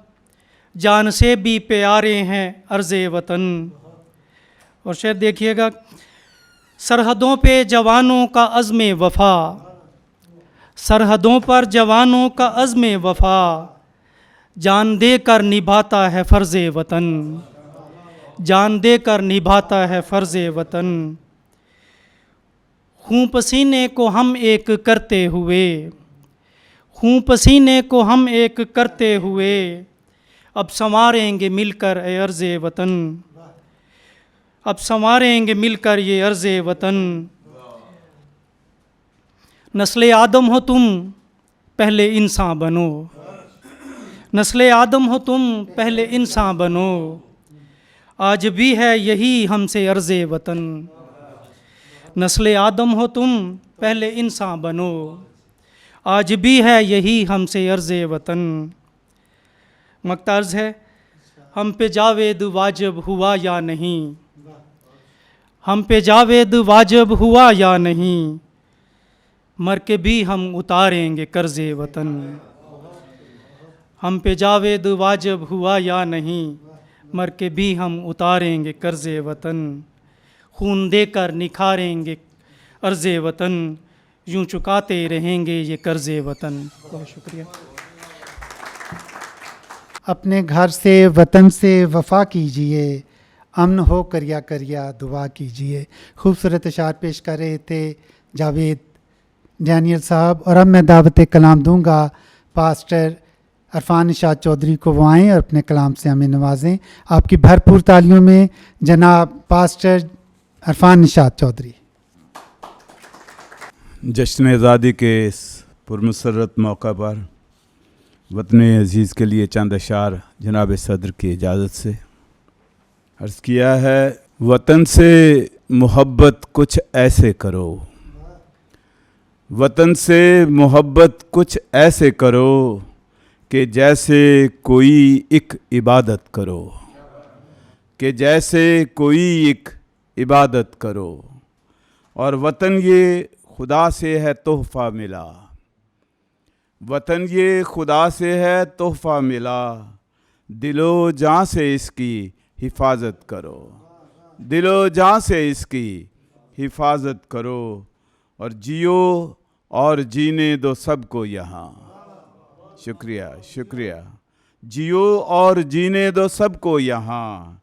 जान से भी प्यारे हैं अर्ज़े वतन। और शेर देखिएगा, सरहदों पे जवानों का अज़्म वफ़ा, सरहदों पर जवानों का अज़्म वफ़ा, जान देकर निभाता है फ़र्ज़े वतन, जान देकर निभाता है फ़र्ज़े वतन। खून पसीने को हम एक करते हुए, खून पसीने को हम एक करते हुए, अब संवारेंगे मिलकर ए अर्ज़े वतन, अब संवारेंगे मिलकर ये अर्ज़े वतन। नस्ल आदम हो तुम पहले इंसान बनो, नस्ले आदम हो तुम पहले इंसान बनो, आज भी है यही हमसे अर्ज़े वतन। नस्ले आदम हो तुम पहले इंसान बनो, आज भी है यही हमसे अर्ज़े वतन। मक्तार्ज़ है, हम पे जावेद वाजिब हुआ या नहीं, हम पे जावेद वाजिब हुआ या नहीं, मर के भी हम उतारेंगे कर्ज़े वतन। हम पे जावेद वाजिब हुआ या नहीं, मर के भी हम उतारेंगे कर्ज़े वतन। खून देकर निखारेंगे अर्ज़े वतन, यूं चुकाते रहेंगे ये कर्ज़े वतन। बहुत शुक्रिया। अपने घर से वतन से वफ़ा कीजिए, अमन हो करिया दुआ कीजिए। खूबसूरत अशार पेश कर रहे थे जावेद डैनियल साहब। और अब मैं दावत कलाम दूंगा पास्टर अरफान निशात चौधरी को, वो आएँ और अपने कलाम से हमें नवाजें। आपकी भरपूर तालियों में जनाब पास्टर अरफान निशात चौधरी। जश्न आज़ादी के इस पुरमसरत मौका पर वतन अज़ीज़ के लिए चंद अशार जनाब सदर की इजाज़त से अर्ज़ किया है। वतन से मोहब्बत कुछ ऐसे करो, वतन से मोहब्बत कुछ ऐसे करो कि जैसे कोई एक इबादत करो, कि जैसे कोई एक इबादत करो। और वतन ये खुदा से है तोहफ़ा मिला, वतन ये खुदा से है तोहफ़ा मिला, दिलो जान से इसकी हिफाजत करो, दिलो जान से इसकी हिफाजत करो। और जियो और जीने दो सबको यहाँ, शुक्रिया शुक्रिया। जियो और जीने दो सबको यहाँ,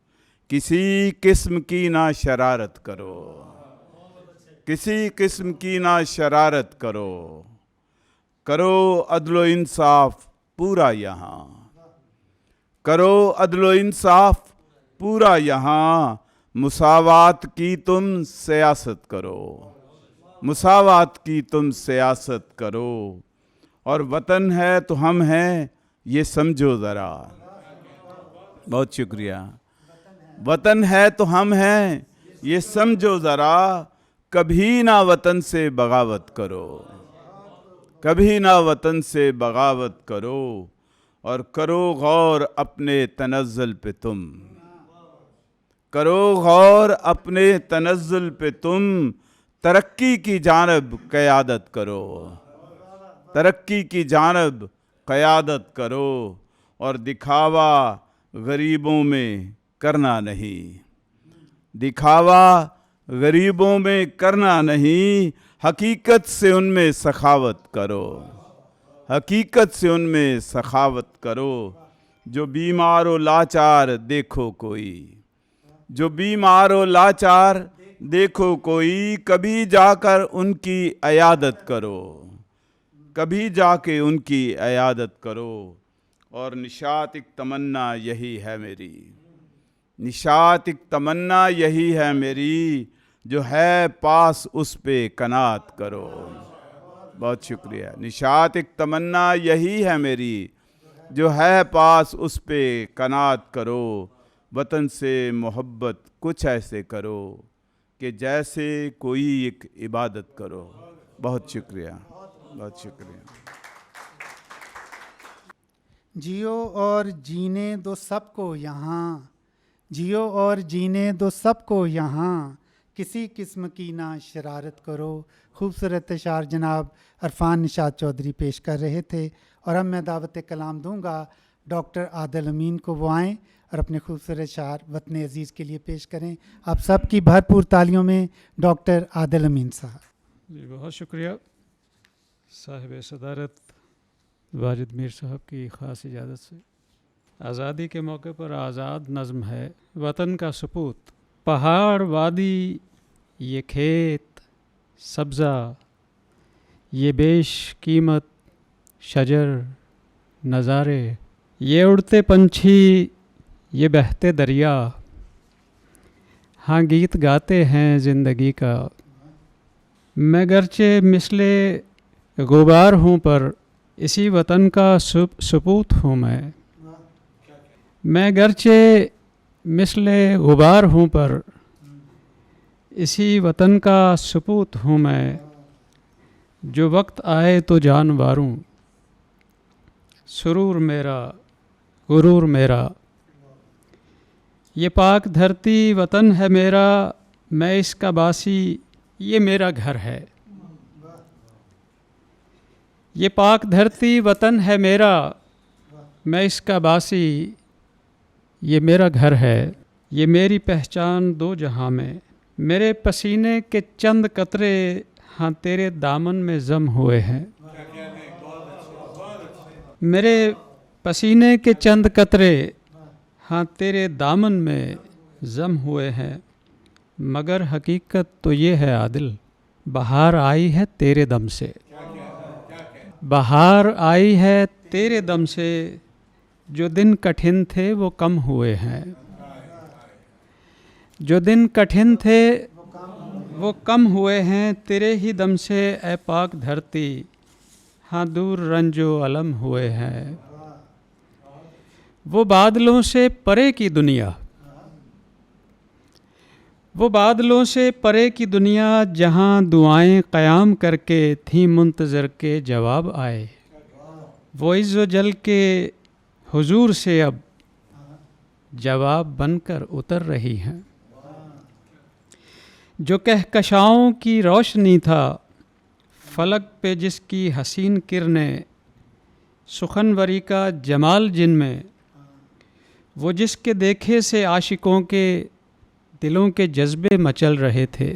किसी किस्म की ना शरारत करो, किसी किस्म की ना शरारत करो। करो अदलो इंसाफ पूरा यहाँ, करो अदलो इंसाफ पूरा यहाँ। मुसावात की तुम सियासत करो, मुसावात की तुम सियासत करो। और वतन है तो हम हैं ये समझो ज़रा, बहुत शुक्रिया। वतन है तो हम हैं ये समझो ज़रा, कभी ना वतन से बगावत करो, कभी ना वतन से बगावत करो। और करो गौर अपने तनज़्ज़ुल पे तुम, करो गौर अपने तनज़्ज़ुल पे तुम। तरक्की की जानब क़यादत करो, तरक्की की जानब क़यादत करो। और दिखावा गरीबों में करना नहीं, दिखावा गरीबों में करना नहीं। हकीकत से उनमें सखावत करो, हकीकत से उनमें सखावत करो। जो बीमार व लाचार देखो कोई, जो बीमार व लाचार देखो कोई, कभी जाकर उनकी अयादत करो, कभी जाके उनकी अयादत करो। और निशात एक तमन्ना यही है मेरी, निशात एक तमन्ना यही है मेरी, जो है पास उस पे कनात करो। बहुत शुक्रिया। निशात एक तमन्ना यही है मेरी, जो है पास उस पे कनात करो। वतन से मोहब्बत कुछ ऐसे करो कि जैसे कोई एक इबादत करो। बहुत शुक्रिया, बहुत शुक्रिया। जियो और जीने दो सबको यहाँ, जियो और जीने दो सबको यहाँ, किसी किस्म की ना शरारत करो। खूबसूरत अशार जनाब अरफान निशात चौधरी पेश कर रहे थे। और अब मैं दावत कलाम दूंगा डॉक्टर आदिल अमीन को, वो आएँ और अपने खूबसूरत अशार वतन अज़ीज़ के लिए पेश करें। आप सब की भरपूर तालियों में डॉक्टर आदिल अमीन साहब। जी बहुत शुक्रिया। साहिब सदारत वाजिद मीर साहब की ख़ास इजाज़त से आज़ादी के मौके पर आज़ाद नज़्म है। वतन का सपूत, पहाड़ वादी ये खेत सब्ज़ा, ये बेश कीमत शजर नज़ारे, ये उड़ते पंछी ये बहते दरिया, हाँ गीत गाते हैं ज़िंदगी का। मैं गरचे मिसले गुबार हूँ पर इसी वतन का सपूत हूँ मैं गरचे मिसले गुबार हूँ पर इसी वतन का सपूत हूँ मैं, जो वक्त आए तो जान वारूं, सुरूर मेरा गुरूर मेरा। ये पाक धरती वतन है मेरा, मैं इसका बासी, ये मेरा घर है। ये पाक धरती वतन है मेरा, मैं इसका बासी, ये मेरा घर है। ये मेरी पहचान दो जहां में, मेरे पसीने के चंद कतरे हाँ तेरे दामन में जम हुए हैं। मेरे पसीने के चंद कतरे हाँ तेरे दामन में जम हुए हैं, मगर हकीकत तो ये है आदिल, बहार आई है तेरे दम से। बहार आई है तेरे दम से, जो दिन कठिन थे वो कम हुए हैं। जो दिन कठिन थे वो कम हुए हैं, तेरे ही दम से ए पाक धरती, हाँ दूर रंजो अलम हुए हैं। वो बादलों से परे की दुनिया, वो बादलों से परे की दुनिया, जहाँ दुआएं क़याम करके थीं मुंतज़र के जवाब आए। वो इज़्ज़ो जल के हुजूर से अब जवाब बनकर उतर रही हैं। जो कहकशाओं की रोशनी था फलक पे जिसकी हसीन किरणें, सुखनवरी का जमाल जिनमें, वो जिसके देखे से आशिकों के दिलों के जज्बे मचल रहे थे।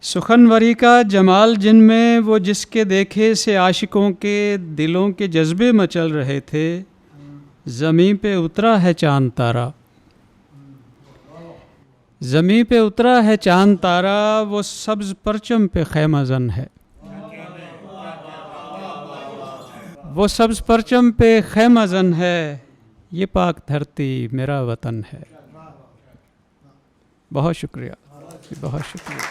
सुखनवरी का जमाल जिनमें, वो जिसके देखे से आशिकों के दिलों के जज्बे मचल रहे थे। ज़मीं पे उतरा है चांद तारा, ज़मीं पे उतरा है चांद तारा, वो सब्ज़ परचम पे खैमज़न है। वो सब्ज़ परचम पे खैमज़न है, ये पाक धरती मेरा वतन है। बहुत शुक्रिया, बहुत शुक्रिया।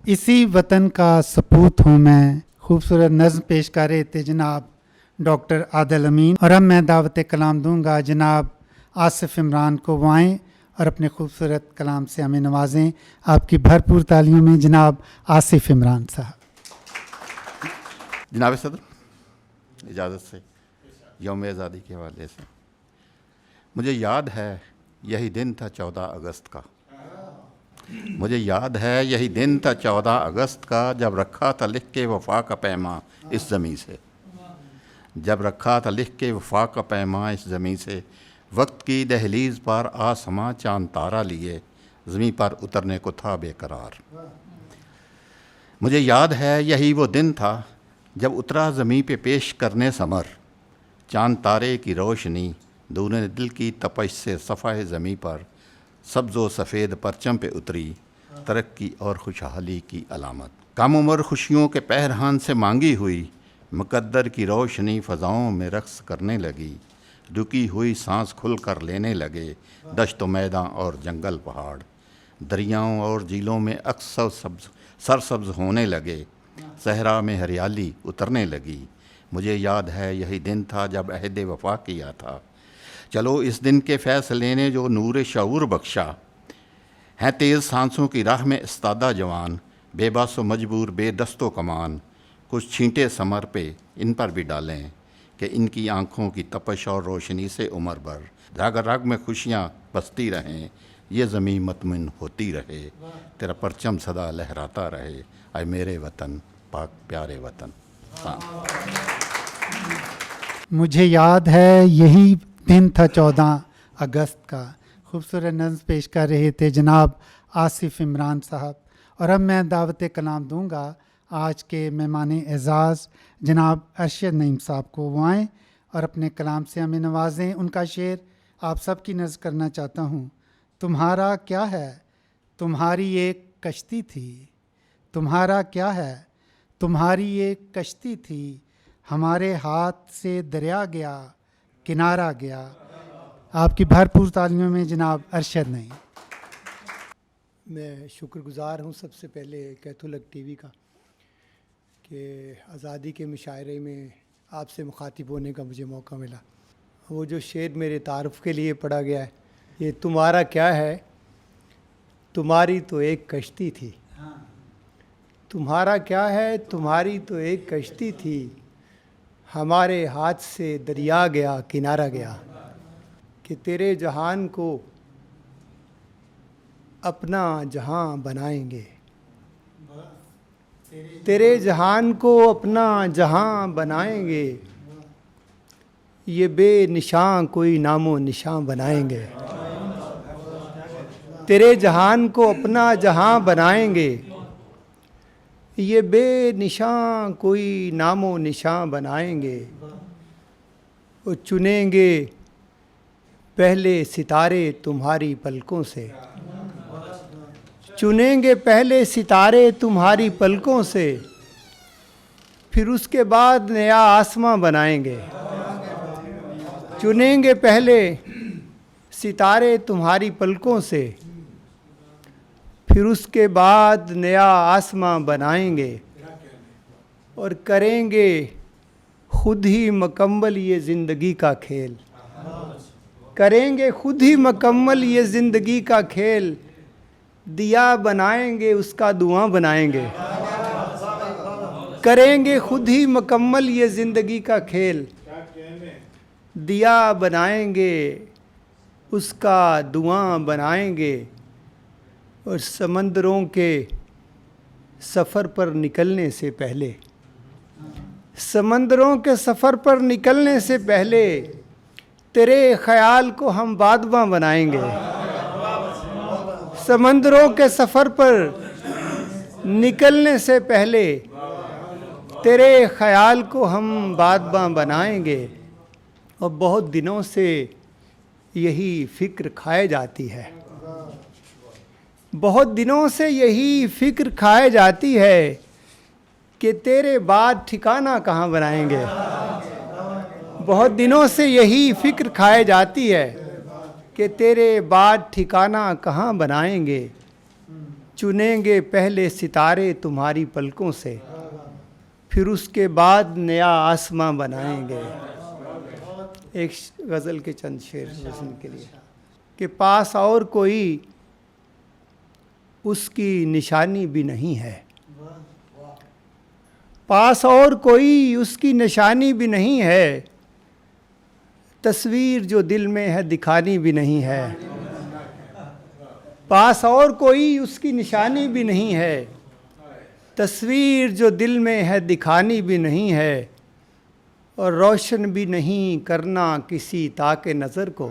इसी वतन का सपूत हूँ मैं, खूबसूरत नज़्म पेश कर रहे थे जनाब डॉक्टर आदिल अमीन। और अब मैं दावत कलाम दूंगा जनाब आसिफ इमरान को, वो आएँ और अपने खूबसूरत कलाम से हमें नवाजें। आपकी भरपूर तालियों में जनाब आसिफ इमरान साहब। जनाब सदर, इजाज़त से यौम आज़ादी के हवाले से मुझे याद है यही दिन था 14 अगस्त का। मुझे याद है यही दिन था 14 अगस्त का, जब रखा था लिख के वफा का पैमा इस ज़मीं से। जब रखा था लिख के वफा का पैमा इस ज़मीं से, वक्त की दहलीज़ पर आसमां चांद तारा लिए, ज़मीं पर उतरने को था बेकरार। मुझे याद है यही वो दिन था जब उतरा ज़मीं पे पेश करने समर, चांद तारे की रोशनी दूने दिल की तपश से सफ़ाए ज़मीं पर सब्ज़ व सफ़ेद परचम पे उतरी, तरक्की और खुशहाली की अलामत। कम उम्र खुशियों के पहरहान से मांगी हुई, मुक़द्दर की रोशनी फ़ज़ाओं में रक़्स करने लगी। रुकी हुई सांस खुल कर लेने लगे दश्त मैदान और जंगल पहाड़, दरियाओं और झीलों में अक्सर सरसब्ज़ होने लगे, सहरा में हरियाली उतरने लगी। मुझे याद है यही दिन था जब अहद वफा किया था। चलो इस दिन के फ़ैसले ने जो नूर शऊर बख्शा, हैं तेज़ सांसों की राह में इस्तादा जवान, बेबस व मजबूर बेदस्तो कमान, कुछ छींटे समर पे इन पर भी डालें कि इनकी आँखों की तपश और रोशनी से उम्र भर रग रग में खुशियाँ बसती रहें, ये ज़मीं मतमिन होती रहे, तेरा परचम सदा लहराता रहे, आए मेरे वतन पाक प्यारे वतन। मुझे याद है यही दिन था 14 अगस्त का। खूबसूरत नज़्म पेश कर रहे थे जनाब आसिफ इमरान साहब। और अब मैं दावत कलाम दूंगा आज के मेहमान एज़ाज़ जनाब अरशद नईम साहब को, वो आएँ और अपने कलाम से हमें नवाजें। उनका शेर आप सब की नज़र करना चाहता हूँ। तुम्हारा क्या है, तुम्हारी एक कश्ती थी, तुम्हारा क्या है, तुम्हारी एक कश्ती थी, हमारे हाथ से दरिया गया, किनारा गया। आपकी भरपूर तालियों में जनाब अरशद नईम। मैं शुक्रगुज़ार हूँ सबसे पहले कैथोलिक टीवी का कि आज़ादी के मुशायरे में आपसे मुखातिब होने का मुझे मौका मिला। वो जो शेर मेरे तारुफ़ के लिए पढ़ा गया है, ये तुम्हारा क्या है, तुम्हारी तो एक कश्ती थी। तुम्हारा क्या है, तुम्हारी तो एक कश्ती थी, हमारे हाथ से दरिया गया किनारा गया। कि तेरे जहान को अपना जहां बनाएंगे, तेरे जहान को अपना जहां बनाएंगे, ये बेनिशां कोई नामो निशां बनाएंगे। तेरे जहान को अपना जहां बनाएंगे, ये बेनिशां कोई नामो निशां बनाएंगे। और चुनेंगे पहले सितारे तुम्हारी पलकों से, चुनेंगे पहले सितारे तुम्हारी पलकों से, फिर उसके बाद नया आसमां बनाएंगे। चुनेंगे पहले सितारे तुम्हारी पलकों से, फिर उसके बाद नया आसमां बनाएंगे। और करेंगे खुद ही मुकम्मल ये ज़िंदगी का खेल, करेंगे खुद ही मुकम्मल ये ज़िंदगी का खेल। दिया बनाएंगे उसका धुआं बनाएंगे, करेंगे खुद ही मुकम्मल ये ज़िंदगी का खेल। दिया बनाएंगे उसका धुआं बनाएंगे। और समंदरों के सफ़र पर निकलने से पहले, समंदरों के सफ़र पर निकलने से पहले, तेरे ख़याल को हम बादबां बनाएंगे। समंदरों के सफ़र पर निकलने से पहले, तेरे ख़याल को हम बादबां बनाएंगे। और बहुत दिनों से यही फ़िक्र खाए जाती है, बहुत दिनों से यही फ़िक्र खाए जाती है कि तेरे बाद ठिकाना कहाँ बनाएंगे। बहुत दिनों से यही फ़िक्र खाए जाती है कि तेरे बाद ठिकाना कहाँ बनाएंगे। चुनेंगे पहले सितारे तुम्हारी पलकों से, फिर उसके बाद नया आसमां बनाएंगे। एक गज़ल के चंद शेर सुनने के लिए कि पास और कोई उसकी निशानी भी नहीं है, पास और कोई उसकी निशानी भी नहीं है, तस्वीर जो दिल में है दिखानी भी नहीं है। पास और कोई उसकी निशानी भी नहीं है, तस्वीर जो दिल में है दिखानी भी नहीं है। और रोशन भी नहीं करना किसी ताके नज़र को,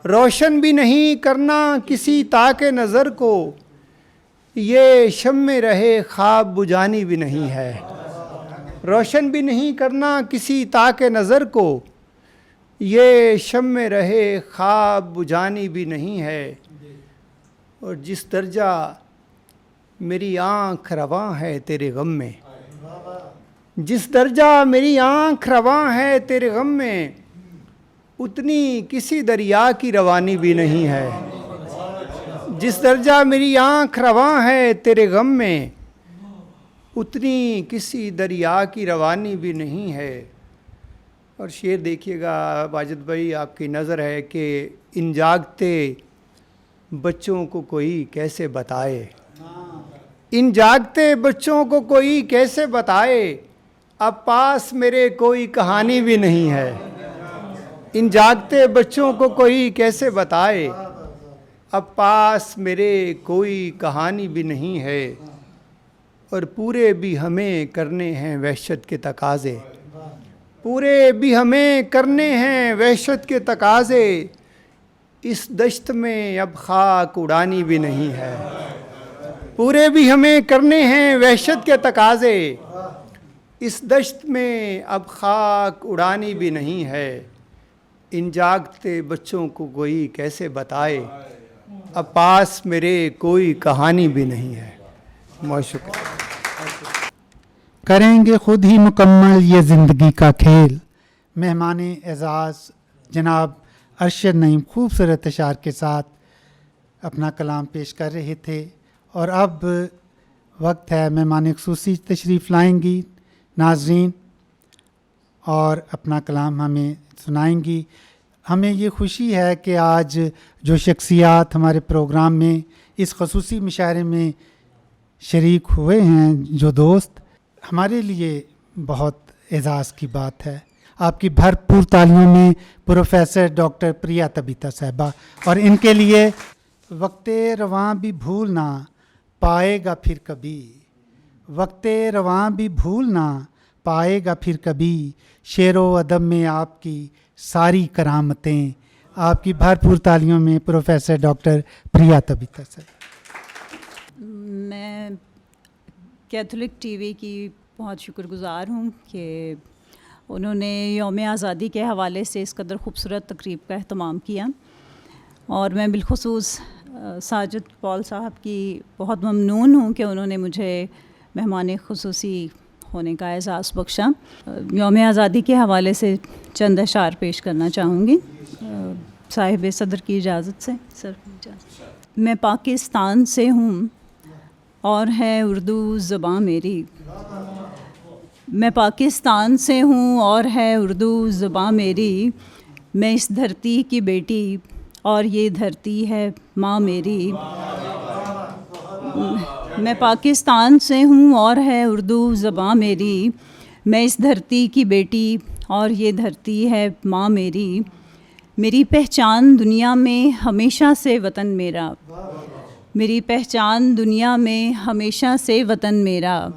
रोशन भी नहीं करना किसी ताके नज़र को, ये शम्मे रहे ख्वाब बुझानी भी नहीं है। रोशन भी नहीं करना किसी ताके नज़र को, ये शम्मे रहे ख्वाब बुझानी भी नहीं है। और जिस दर्जा मेरी आँख रवां है तेरे गम में, जिस दर्जा मेरी आँख रवां है तेरे गम में, उतनी किसी दरिया की रवानी भी नहीं है। जिस दर्जा मेरी आँख रवां है तेरे गम में, उतनी किसी दरिया की रवानी भी नहीं है। और शेर देखिएगा वाजिद भाई, आपकी नज़र है कि इन जागते बच्चों को कोई कैसे बताए, इन जागते बच्चों को कोई कैसे बताए, अब पास मेरे कोई कहानी भी नहीं है। इन जागते बच्चों को कोई कैसे बताए, अब पास मेरे कोई कहानी भी नहीं है। और पूरे भी हमें करने हैं वहशत के तकाज़े, पूरे भी हमें करने हैं वहशत के तकाज़े, इस दश्त में अब खाक उड़ानी भी नहीं है। पूरे भी हमें करने हैं वहशत के तकाज़े, इस दश्त में अब खाक उड़ानी भी नहीं है। इन जागते बच्चों को कोई कैसे बताए, अब पास मेरे कोई कहानी भी नहीं है। बहुत शुक्रिया। करेंगे खुद ही मुकम्मल ये ज़िंदगी का खेल। मेहमान एज़ाज़ जनाब अरशद नईम खूबसूरत अशार के साथ अपना कलाम पेश कर रहे थे। और अब वक्त है मेहमान ख़ुसूसी तशरीफ़ लाएंगी नाजरीन और अपना कलाम हमें सुनाएंगी। हमें ये खुशी है कि आज जो शख्सियात हमारे प्रोग्राम में इस ख़ुसूसी मुशायरे में शरीक हुए हैं, जो दोस्त, हमारे लिए बहुत एज़ाज़ की बात है। आपकी भरपूर तालियों में प्रोफेसर डॉक्टर प्रिया तबीता साहिबा, और इनके लिए वक्ते रवां भी भूल ना पाएगा फिर कभी, वक्ते रवां भी भूल ना पाएगा फिर कभी, शेरो अदब में आपकी सारी करामतें। आपकी भरपूर तालियों में प्रोफेसर डॉक्टर प्रिया तबीता साहिबा। मैं कैथोलिक टीवी की बहुत शुक्रगुज़ार हूँ कि उन्होंने यौम आज़ादी के हवाले से इस कदर ख़ूबसूरत तकरीब का अहतमाम किया, और मैं बिलखुसूस साजिद पॉल साहब की बहुत ममनून हूँ कि उन्होंने मुझे मेहमान ख़ुसूसी होने का एज़ाज़ बख्शा। यौम आज़ादी के हवाले से चंद अशार पेश करना चाहूँगी साहिब सदर की इजाज़त से। सर इजाज़त। मैं पाकिस्तान से हूँ और है उर्दू ज़बां मेरी, मैं पाकिस्तान से हूँ और है उर्दू ज़बां मेरी, मैं इस धरती की बेटी और ये धरती है माँ मेरी। मैं पाकिस्तान से हूँ और है उर्दू ज़बां मेरी, मैं इस धरती की बेटी और ये धरती है माँ मेरी। मेरी पहचान दुनिया में हमेशा से वतन मेरा, मेरी पहचान दुनिया में हमेशा से वतन मेरा,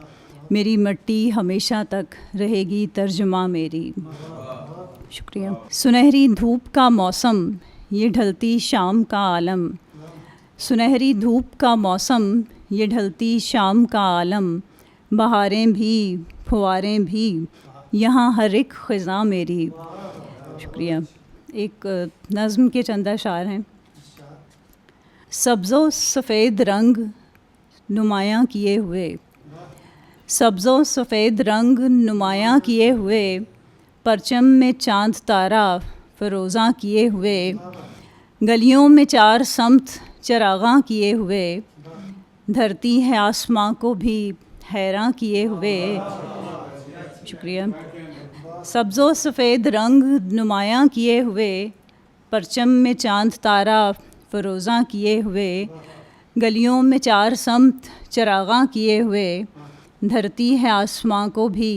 मेरी मिट्टी हमेशा तक रहेगी तर्जुमा मेरी। शुक्रिया। सुनहरी धूप का मौसम ये ढलती शाम का आलम, सुनहरी धूप का मौसम ये ढलती शाम का आलम, बहारें भी फुहारें भी यहाँ हर एक ख़ज़ा मेरी। शुक्रिया। एक नज़्म के चंद अशार हैं। सब्ज़ो सफ़ेद रंग नुमायाँ किए हुए, सब्ज़ो सफ़ेद रंग नुमायाँ किए हुए, परचम में चाँद तारा फ़रोज़ां किए हुए, गलियों में चार समत चरागां किए हुए, धरती है आसमां को भी हैरान किए हुए। शुक्रिया। सब्ज़ो सफ़ेद रंग नुमायाँ किए हुए, परचम में चाँद तारा फ़रोज़ां किए हुए, गलियों में चार समत चरागां किए हुए, धरती है आसमां को भी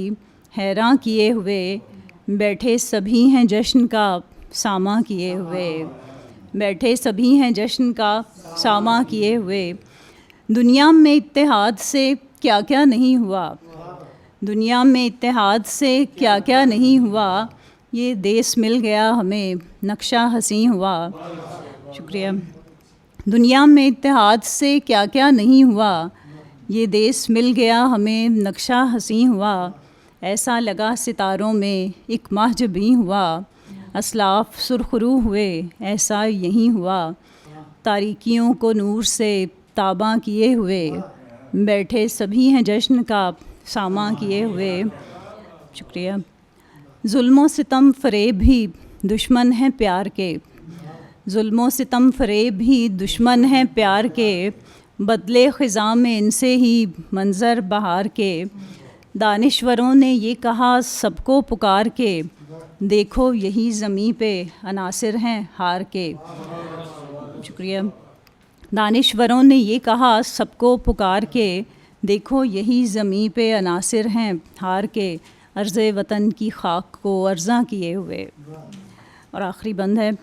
हैरान किए हुए, बैठे सभी हैं जश्न का सामा किए हुए, बैठे सभी हैं जश्न का सामा किए हुए। दुनिया में इत्तेहाद से क्या क्या नहीं हुआ, दुनिया में इत्तेहाद से क्या क्या नहीं हुआ, ये देश मिल गया हमें नक्शा हसी हुआ। शुक्रिया। दुनिया में इत्तेहाद से क्या क्या नहीं हुआ, ये देश मिल गया हमें नक्शा हसी हुआ, ऐसा लगा सितारों में एक माह जबीं हुआ, असलाफ सुरखरू हुए ऐसा यहीं हुआ, तारीकियों को नूर से ताबा किए हुए, बैठे सभी हैं जश्न का सामा किए हुए। शुक्रिया। जुल्मो सितम फ़रेब भी दुश्मन हैं प्यार के, जुल्मो सितम फ़रेब भी दुश्मन हैं प्यार के, बदले ख़िज़ा में इनसे ही मंज़र बहार के, दानिश्वरों ने ये कहा सबको पुकार के, देखो यही ज़मीं पे अनासिर हैं हार के। शुक्रिया। दानिश्वरों ने ये कहा सबको पुकार के, देखो यही ज़मीं पे अनासिर हैं हार के, अर्ज़े वतन की खाक को अर्ज़ा किए हुए। और आखिरी बंद है।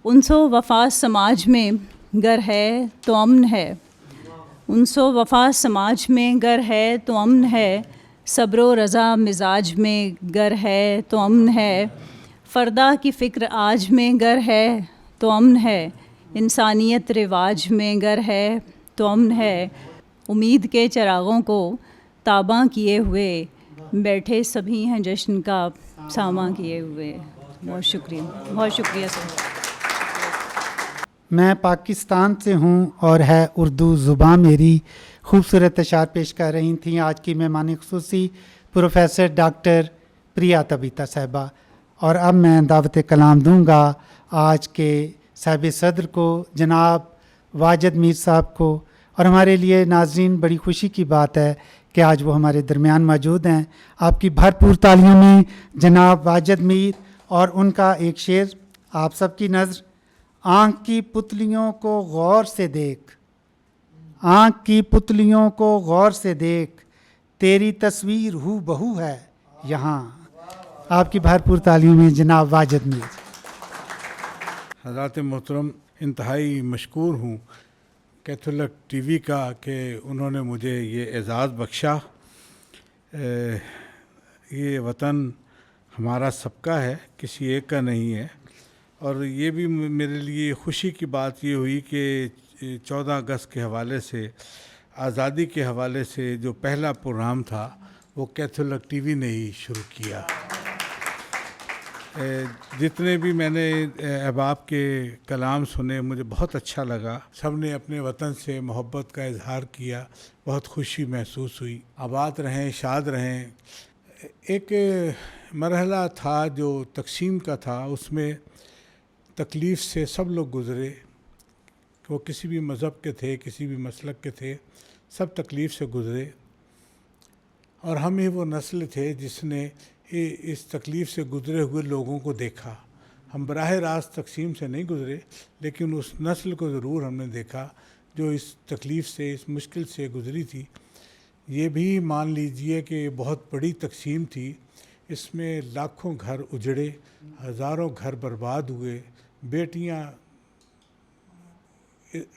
उनसो वफ़ा समाज में गर है तो अमन है, उनसो वफ़ा समाज में गर है तो अमन है, सब्रो रज़ा मिजाज में गर है तो अमन है, फ़र्दा की फ़िक्र आज में गर है तो अमन है, इंसानियत रिवाज में गर है तो अमन है, उम्मीद के चिरागों को ताबा किए हुए, बैठे सभी हैं जश्न का सामा किए हुए। बहुत शुक्रिया, बहुत शुक्रिया सर। मैं पाकिस्तान से हूँ और है उर्दू ज़ुबान मेरी, खूबसूरत अशार पेश कर रही थी आज की मेहमान ख़ुसूसी प्रोफेसर डॉक्टर प्रिया तबीता साहिबा। और अब मैं दावत कलाम दूँगा आज के साहिब सदर को, जनाब वाजिद मीर साहब को, और हमारे लिए नाज़रीन बड़ी खुशी की बात है कि आज वो हमारे दरमियान मौजूद हैं। आपकी भरपूर तालियों में जनाब वाजिद मीर और उनका एक शेर आप सबकी नज़र। आँख की पुतलियों को गौर से देख, आँख की पुतलियों को गौर से देख, तेरी तस्वीर हू बहू है यहाँ। आपकी भरपूर तालियों में जनाब वाजिद मीर। हज़रात मोहतरम, इंतहाई मशकूर हूँ कैथोलिक टीवी का कि उन्होंने मुझे ये एज़ाज़ बख्शा। ये वतन हमारा सबका है, किसी एक का नहीं है। और ये भी मेरे लिए खुशी की बात ये हुई कि 14 अगस्त के हवाले से, आज़ादी के हवाले से जो पहला प्रोग्राम था वो कैथोलिक टीवी ने ही शुरू किया। जितने भी मैंने अहबाब के कलाम सुने मुझे बहुत अच्छा लगा। सब ने अपने वतन से मोहब्बत का इजहार किया, बहुत खुशी महसूस हुई। आबाद रहें, शाद रहें। एक मरहला था जो तकसीम का था, उसमें तकलीफ़ से सब लोग गुज़रे। वो किसी भी मज़हब के थे, किसी भी मसलक के थे, सब तकलीफ़ से गुज़रे। और हम ही वो नस्ल थे जिसने इस तकलीफ़ से गुज़रे हुए लोगों को देखा। हम बराह रास्त तकसीम से नहीं गुज़रे, लेकिन उस नस्ल को ज़रूर हमने देखा जो इस तकलीफ़ से, इस मुश्किल से गुज़री थी। ये भी मान लीजिए कि बहुत बड़ी तकसीम थी। इसमें लाखों घर उजड़े, हज़ारों घर बर्बाद हुए, बेटियां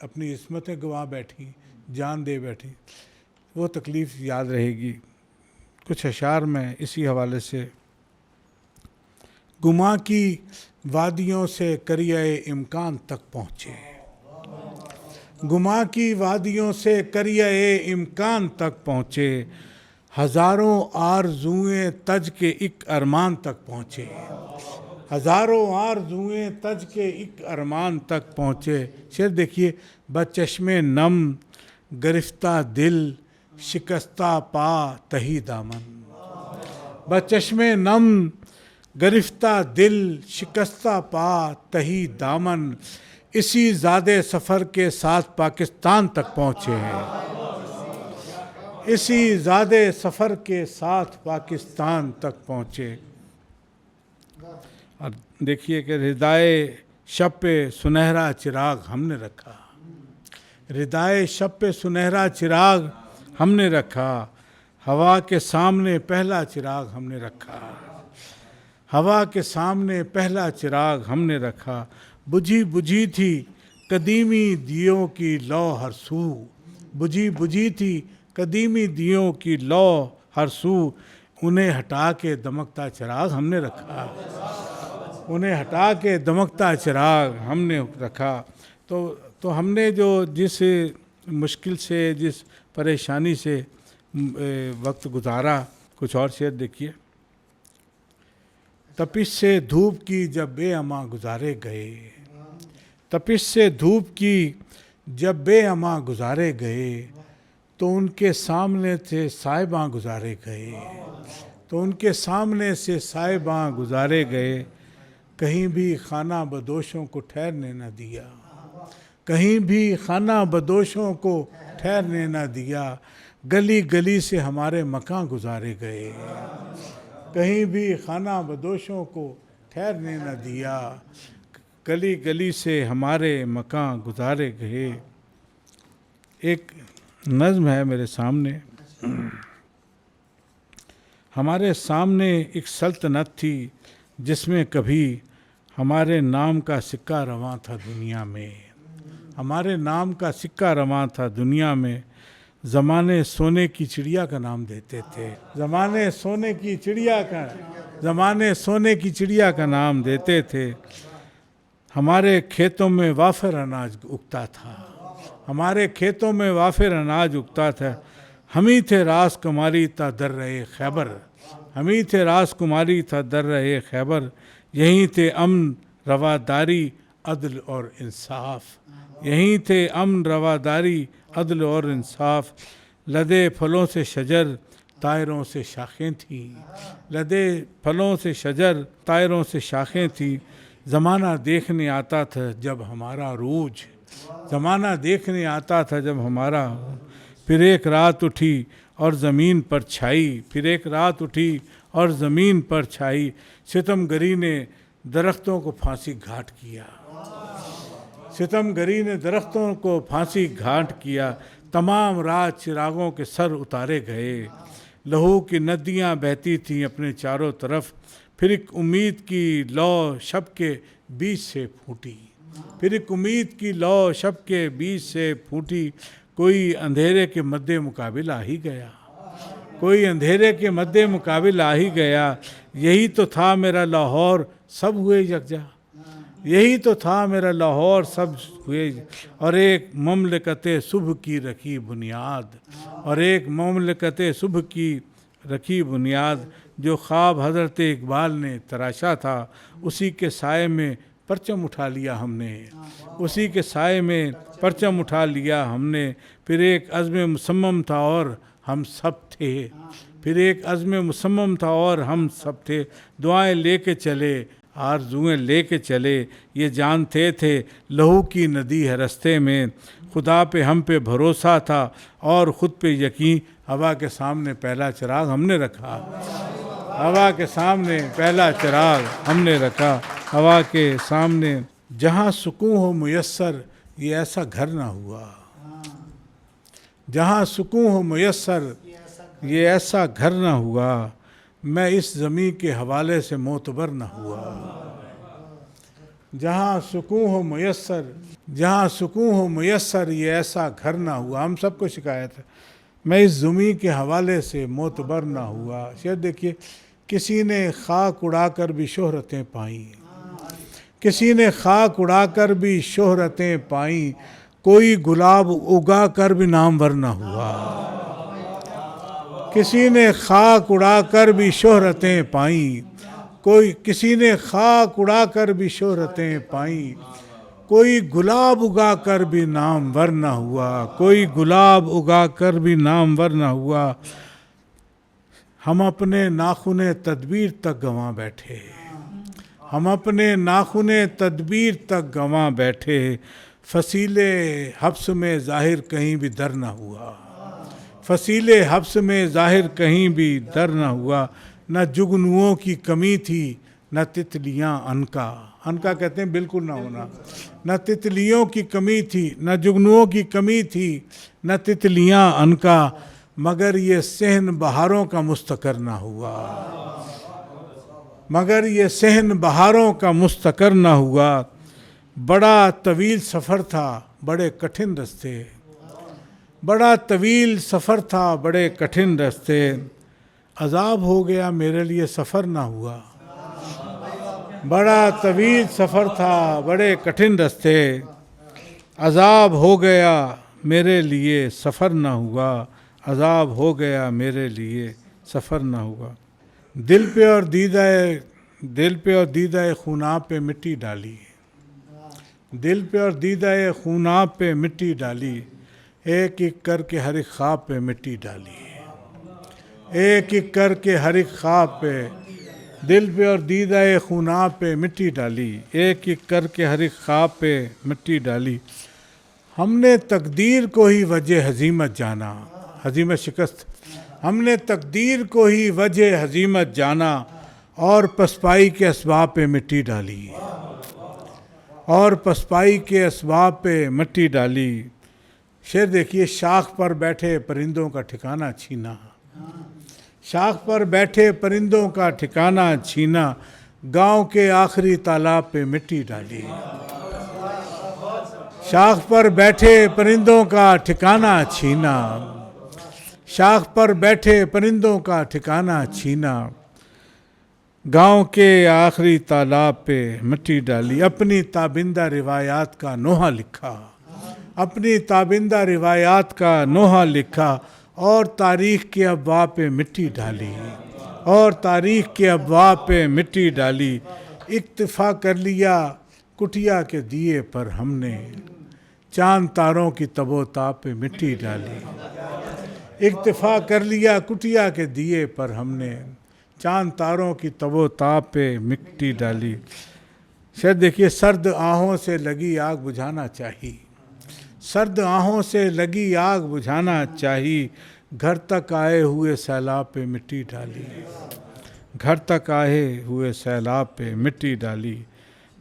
अपनी इस्मतें गंवा बैठी, जान दे बैठी। वो तकलीफ़ याद रहेगी। कुछ अशार में इसी हवाले से। गुमा की वादियों से करिए इम्कान तक पहुँचे, गुमा की वादियों से करिए इम्कान तक पहुँचे, हज़ारों आरज़ुएं तज के एक अरमान तक पहुँचे, हज़ारों आरज़ुएं तज के एक अरमान तक पहुँचे। शेर देखिए। बचश्मे नम गिरफ्ता दिल शिकस्ता पा तही दामन, बचश्मे नम गिरफ्ता दिल शिकस्ता पा तही दामन, इसी ज़ादे सफ़र के साथ पाकिस्तान तक पहुँचे हैं, इसी ज़ादे सफ़र के साथ पाकिस्तान तक पहुँचे। और देखिए कि रिदाए शब पे सुनहरा चिराग हमने रखा, रिदाए शब पे सुनहरा चिराग हमने रखा, हवा के सामने पहला चिराग हमने रखा, हवा के सामने पहला चिराग हमने रखा। बुझी बुझी थी कदीमी दियों की लौ हर सू, बुझी बुझी थी कदीमी दियों की लौ हर सू, उन्हें हटा के दमकता चिराग हमने रखा, उन्हें हटा के दमकता चिराग हमने रखा। तो हमने जो जिस मुश्किल से, जिस परेशानी से वक्त गुजारा, कुछ और शेर देखिए। तपिश से धूप की जब बेअमा गुजारे गए, तपिश से धूप की जब बेअमा गुजारे गए, तो उनके सामने से साहिबां गुजारे गए, तो उनके सामने से साहिबां गुजारे गए। कहीं भी खाना बदोशों को ठहरने न दिया, कहीं भी खाना बदोशों को ठहरने न दिया, गली गली से हमारे मकान गुजारे गए, कहीं भी खाना बदोशों को ठहरने न दिया, गली गली से हमारे मकान गुजारे गए। एक नज़्म है मेरे सामने। हमारे सामने एक सल्तनत थी जिसमें कभी हमारे नाम का सिक्का रवां था दुनिया में, हमारे नाम का सिक्का रवां था दुनिया में। ज़माने सोने की चिड़िया का नाम देते थे, ज़माने सोने की चिड़िया का, ज़माने सोने की चिड़िया का नाम देते थे। हमारे खेतों में वाफिर अनाज उगता था, हमारे खेतों में वाफिर अनाज उगता था। हम ही थे राजकुमारी था दर रहे खैबर, हम ही थे राजकुमारी था दर रहे खैबर। यहीं थे अमन रवादारी अदल और इंसाफ, यहीं थे अमन रवादारी अदल और इंसाफ। लदे फलों से शजर तायरों से शाखें थीं, लदे फलों से शजर तायरों से शाखें थीं। ज़माना देखने आता था जब हमारा रूज, ज़माना देखने आता था जब हमारा। फिर एक रात उठी और ज़मीन पर छाई, फिर एक रात उठी और ज़मीन पर छाई, सितमगरी ने दरख्तों को फांसी घाट किया, सितमगरी ने दरख्तों को फांसी घाट किया। तमाम रात चिरागों के सर उतारे गए, लहू की नदियाँ बहती थीं अपने चारों तरफ। फिर एक उम्मीद की लौ शब के बीच से फूटी, फिर एक उम्मीद की लौ शब के बीच से फूटी। कोई अंधेरे के मद्दे मुकाबिल आ ही गया, कोई अंधेरे के मद्दे मुकाबिल आ ही गया। यही तो था मेरा लाहौर, सब हुए यकजा, यही तो था मेरा लाहौर, सब हुए। और एक ममलकत सुबह की रखी बुनियाद, और एक ममलकत सुबह की रखी बुनियाद, जो ख्वाब हज़रत इकबाल ने तराशा था, उसी के साए में परचम उठा लिया हमने, उसी के साए में परचम उठा लिया हमने। फिर एक अज़्म मुसम्मम था और हम सब थे, फिर एक अज़्म मुसम्मम था और हम सब थे। दुआएं लेके चले, आरज़ुएं लेके चले, ये जानते थे लहू की नदी है रस्ते में। खुदा पे हम पे भरोसा था और ख़ुद पे यकीन। हवा के सामने पहला चिराग हमने रखा, हवा के सामने पहला चिराग हमने रखा, हवा के सामने। जहाँ सुकून हो मुयस्सर, ये ऐसा घर ना हुआ, जहाँ सुकून हो मुयस्सर, ये ऐसा घर ना हुआ। मैं इस ज़मीं के हवाले से मोतबर न हुआ। जहाँ सुकून हो मुयस्सर, जहाँ सुकून हो मुयस्सर, ये ऐसा घर ना हुआ। हम सबको शिकायत है, मैं इस ज़मीं के हवाले से मोतबर ना हुआ। शायद देखिए, किसी ने खाक उड़ाकर भी शोहरतें पाई, किसी ने खाक उड़ाकर भी शोहरतें पाई, कोई गुलाब उगा कर भी नामवर ना हुआ। किसी ने खाक उड़ाकर भी शोहरतें पाई, कोई किसी ने खाक उड़ाकर भी शोहरतें पाई, कोई गुलाब उगा कर भी नामवर ना हुआ, कोई गुलाब उगा कर भी नामवर ना हुआ। हम अपने नाखुने तदबीर तक गंवा बैठे, हम अपने नाखुने तदबीर तक गंवा बैठे। फसीले हब्स में ज़ाहिर कहीं भी दर ना हुआ, फसीले हब्स में ज़ाहिर कहीं भी दर न हुआ। न जुगनुओं की कमी थी, न तितलियाँ अनका, अनका कहते हैं बिल्कुल ना होना। न तितलियों की कमी थी, न जुगनुओं की कमी थी, न तितलियाँ अनका, मगर ये सहन बहारों का मुस्तकर ना हुआ, मगर ये सहन बहारों का मुस्तकर ना हुआ। बड़ा तवील सफ़र था, बड़े कठिन रास्ते, बड़ा तवील सफ़र था, बड़े कठिन रास्ते। अज़ाब हो गया मेरे लिए सफ़र ना हुआ, बड़ा तवील सफ़र था, बड़े कठिन रास्ते। अज़ाब हो गया मेरे लिए सफ़र ना हुआ, अज़ाब हो गया मेरे लिए सफ़र ना हुआ। दिल पे और दीदाए खूनाब पे मिट्टी डाली, दिल पे और दीदाए खूनाब पे मिट्टी डाली। एक एक करके हर एक ख्वाब पे मिट्टी डाली, एक एक करके हर एक ख्वाब पे, दिल पे और दीदाए खूनाब पे मिट्टी डाली, एक एक करके हर एक ख्वाब पे मिट्टी डाली। हमने तकदीर को ही वजह हज़ीमत जाना, हज़ीमत शिकस्त, हमने तकदीर को ही वजह हज़ीमत जाना, और पसपाई के असबाब पे मिट्टी डाली, और पसपाई के असबाब पे मिट्टी डाली। शेर देखिए, शाख पर बैठे परिंदों का ठिकाना छीना, शाख पर बैठे परिंदों का ठिकाना छीना, गांव के आखिरी तालाब पे मिट्टी डाली। शाख पर बैठे परिंदों का ठिकाना छीना, शाख पर बैठे परिंदों का ठिकाना छीना, गांव के आखिरी तालाब पे मिट्टी डाली। अपनी ताबिंदा रिवायात का नोहा लिखा, अपनी ताबिंदा रिवायात का नोहा लिखा, और तारीख़ के अबवाब पे मिट्टी डाली, और तारीख़ के अबवाब पे मिट्टी डाली। इक्तिफ़ा कर लिया कुटिया के दिए पर हमने, चांद तारों की तबोताब पे मिट्टी डाली। इक्तिफ़ा कर लिया कुटिया के दिए पर हमने, चांद तारों की तबोताब पे मिट्टी डाली। शायद देखिए, सर्द आहों से लगी आग बुझाना चाहिए, सर्द आहों से लगी आग बुझाना चाहिए, घर तक आए हुए सैलाब पे मिट्टी डाली, घर तक आए हुए सैलाब पे मिट्टी डाली,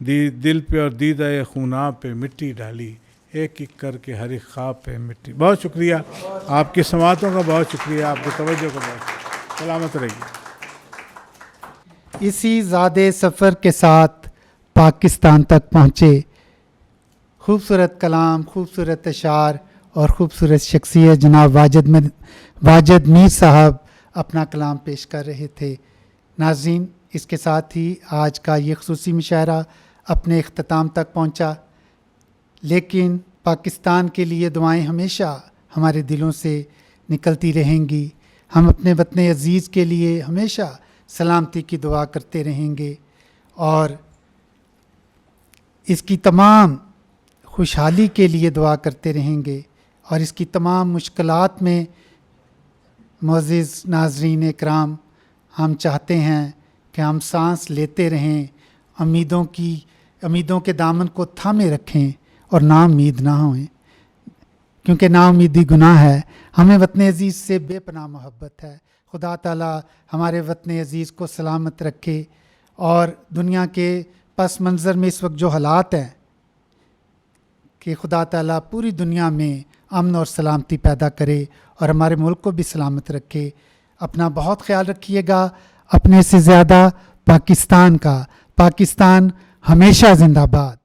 दिल पे और दीदा खूनाब पे मिट्टी डाली, एक एक करके हर एक ख्वाब पे मिट्टी। बहुत शुक्रिया आपकी समातों का, बहुत शुक्रिया आपकी तवज्जो का, बहुत सलामत रहिए। इसी ज़्यादे सफ़र के साथ पाकिस्तान तक पहुँचे। खूबसूरत कलाम, खूबसूरत अशार और ख़ूबसूरत शख्सियत जनाब वाजिद मीर साहब अपना कलाम पेश कर रहे थे। नाज़रीन, इसके साथ ही आज का ये ख़ुसूसी मुशायरा अपने अख्ताम तक पहुँचा, लेकिन पाकिस्तान के लिए दुआएं हमेशा हमारे दिलों से निकलती रहेंगी। हम अपने वतन अज़ीज़ के लिए हमेशा सलामती की दुआ करते रहेंगे और इसकी तमाम खुशहाली के लिए दुआ करते रहेंगे और इसकी तमाम मुश्किलात में मुअज़्ज़िज़ नाज़रीन इकराम, हम चाहते हैं कि हम सांस लेते रहें, उम्मीदों के दामन को थामे रखें और नाउम्मीद ना हों, क्योंकि नाउम्मीदी गुनाह है। हमें वतन अज़ीज़ से बेपनाह मोहब्बत है। खुदा ताला हमारे वतन अज़ीज़ को सलामत रखे और दुनिया के पस मंज़र में इस वक्त जो हालात हैं कि खुदा ताला पूरी दुनिया में अमन और सलामती पैदा करे और हमारे मुल्क को भी सलामत रखे। अपना बहुत ख्याल रखिएगा, अपने से ज़्यादा पाकिस्तान का। पाकिस्तान हमेशा जिंदाबाद।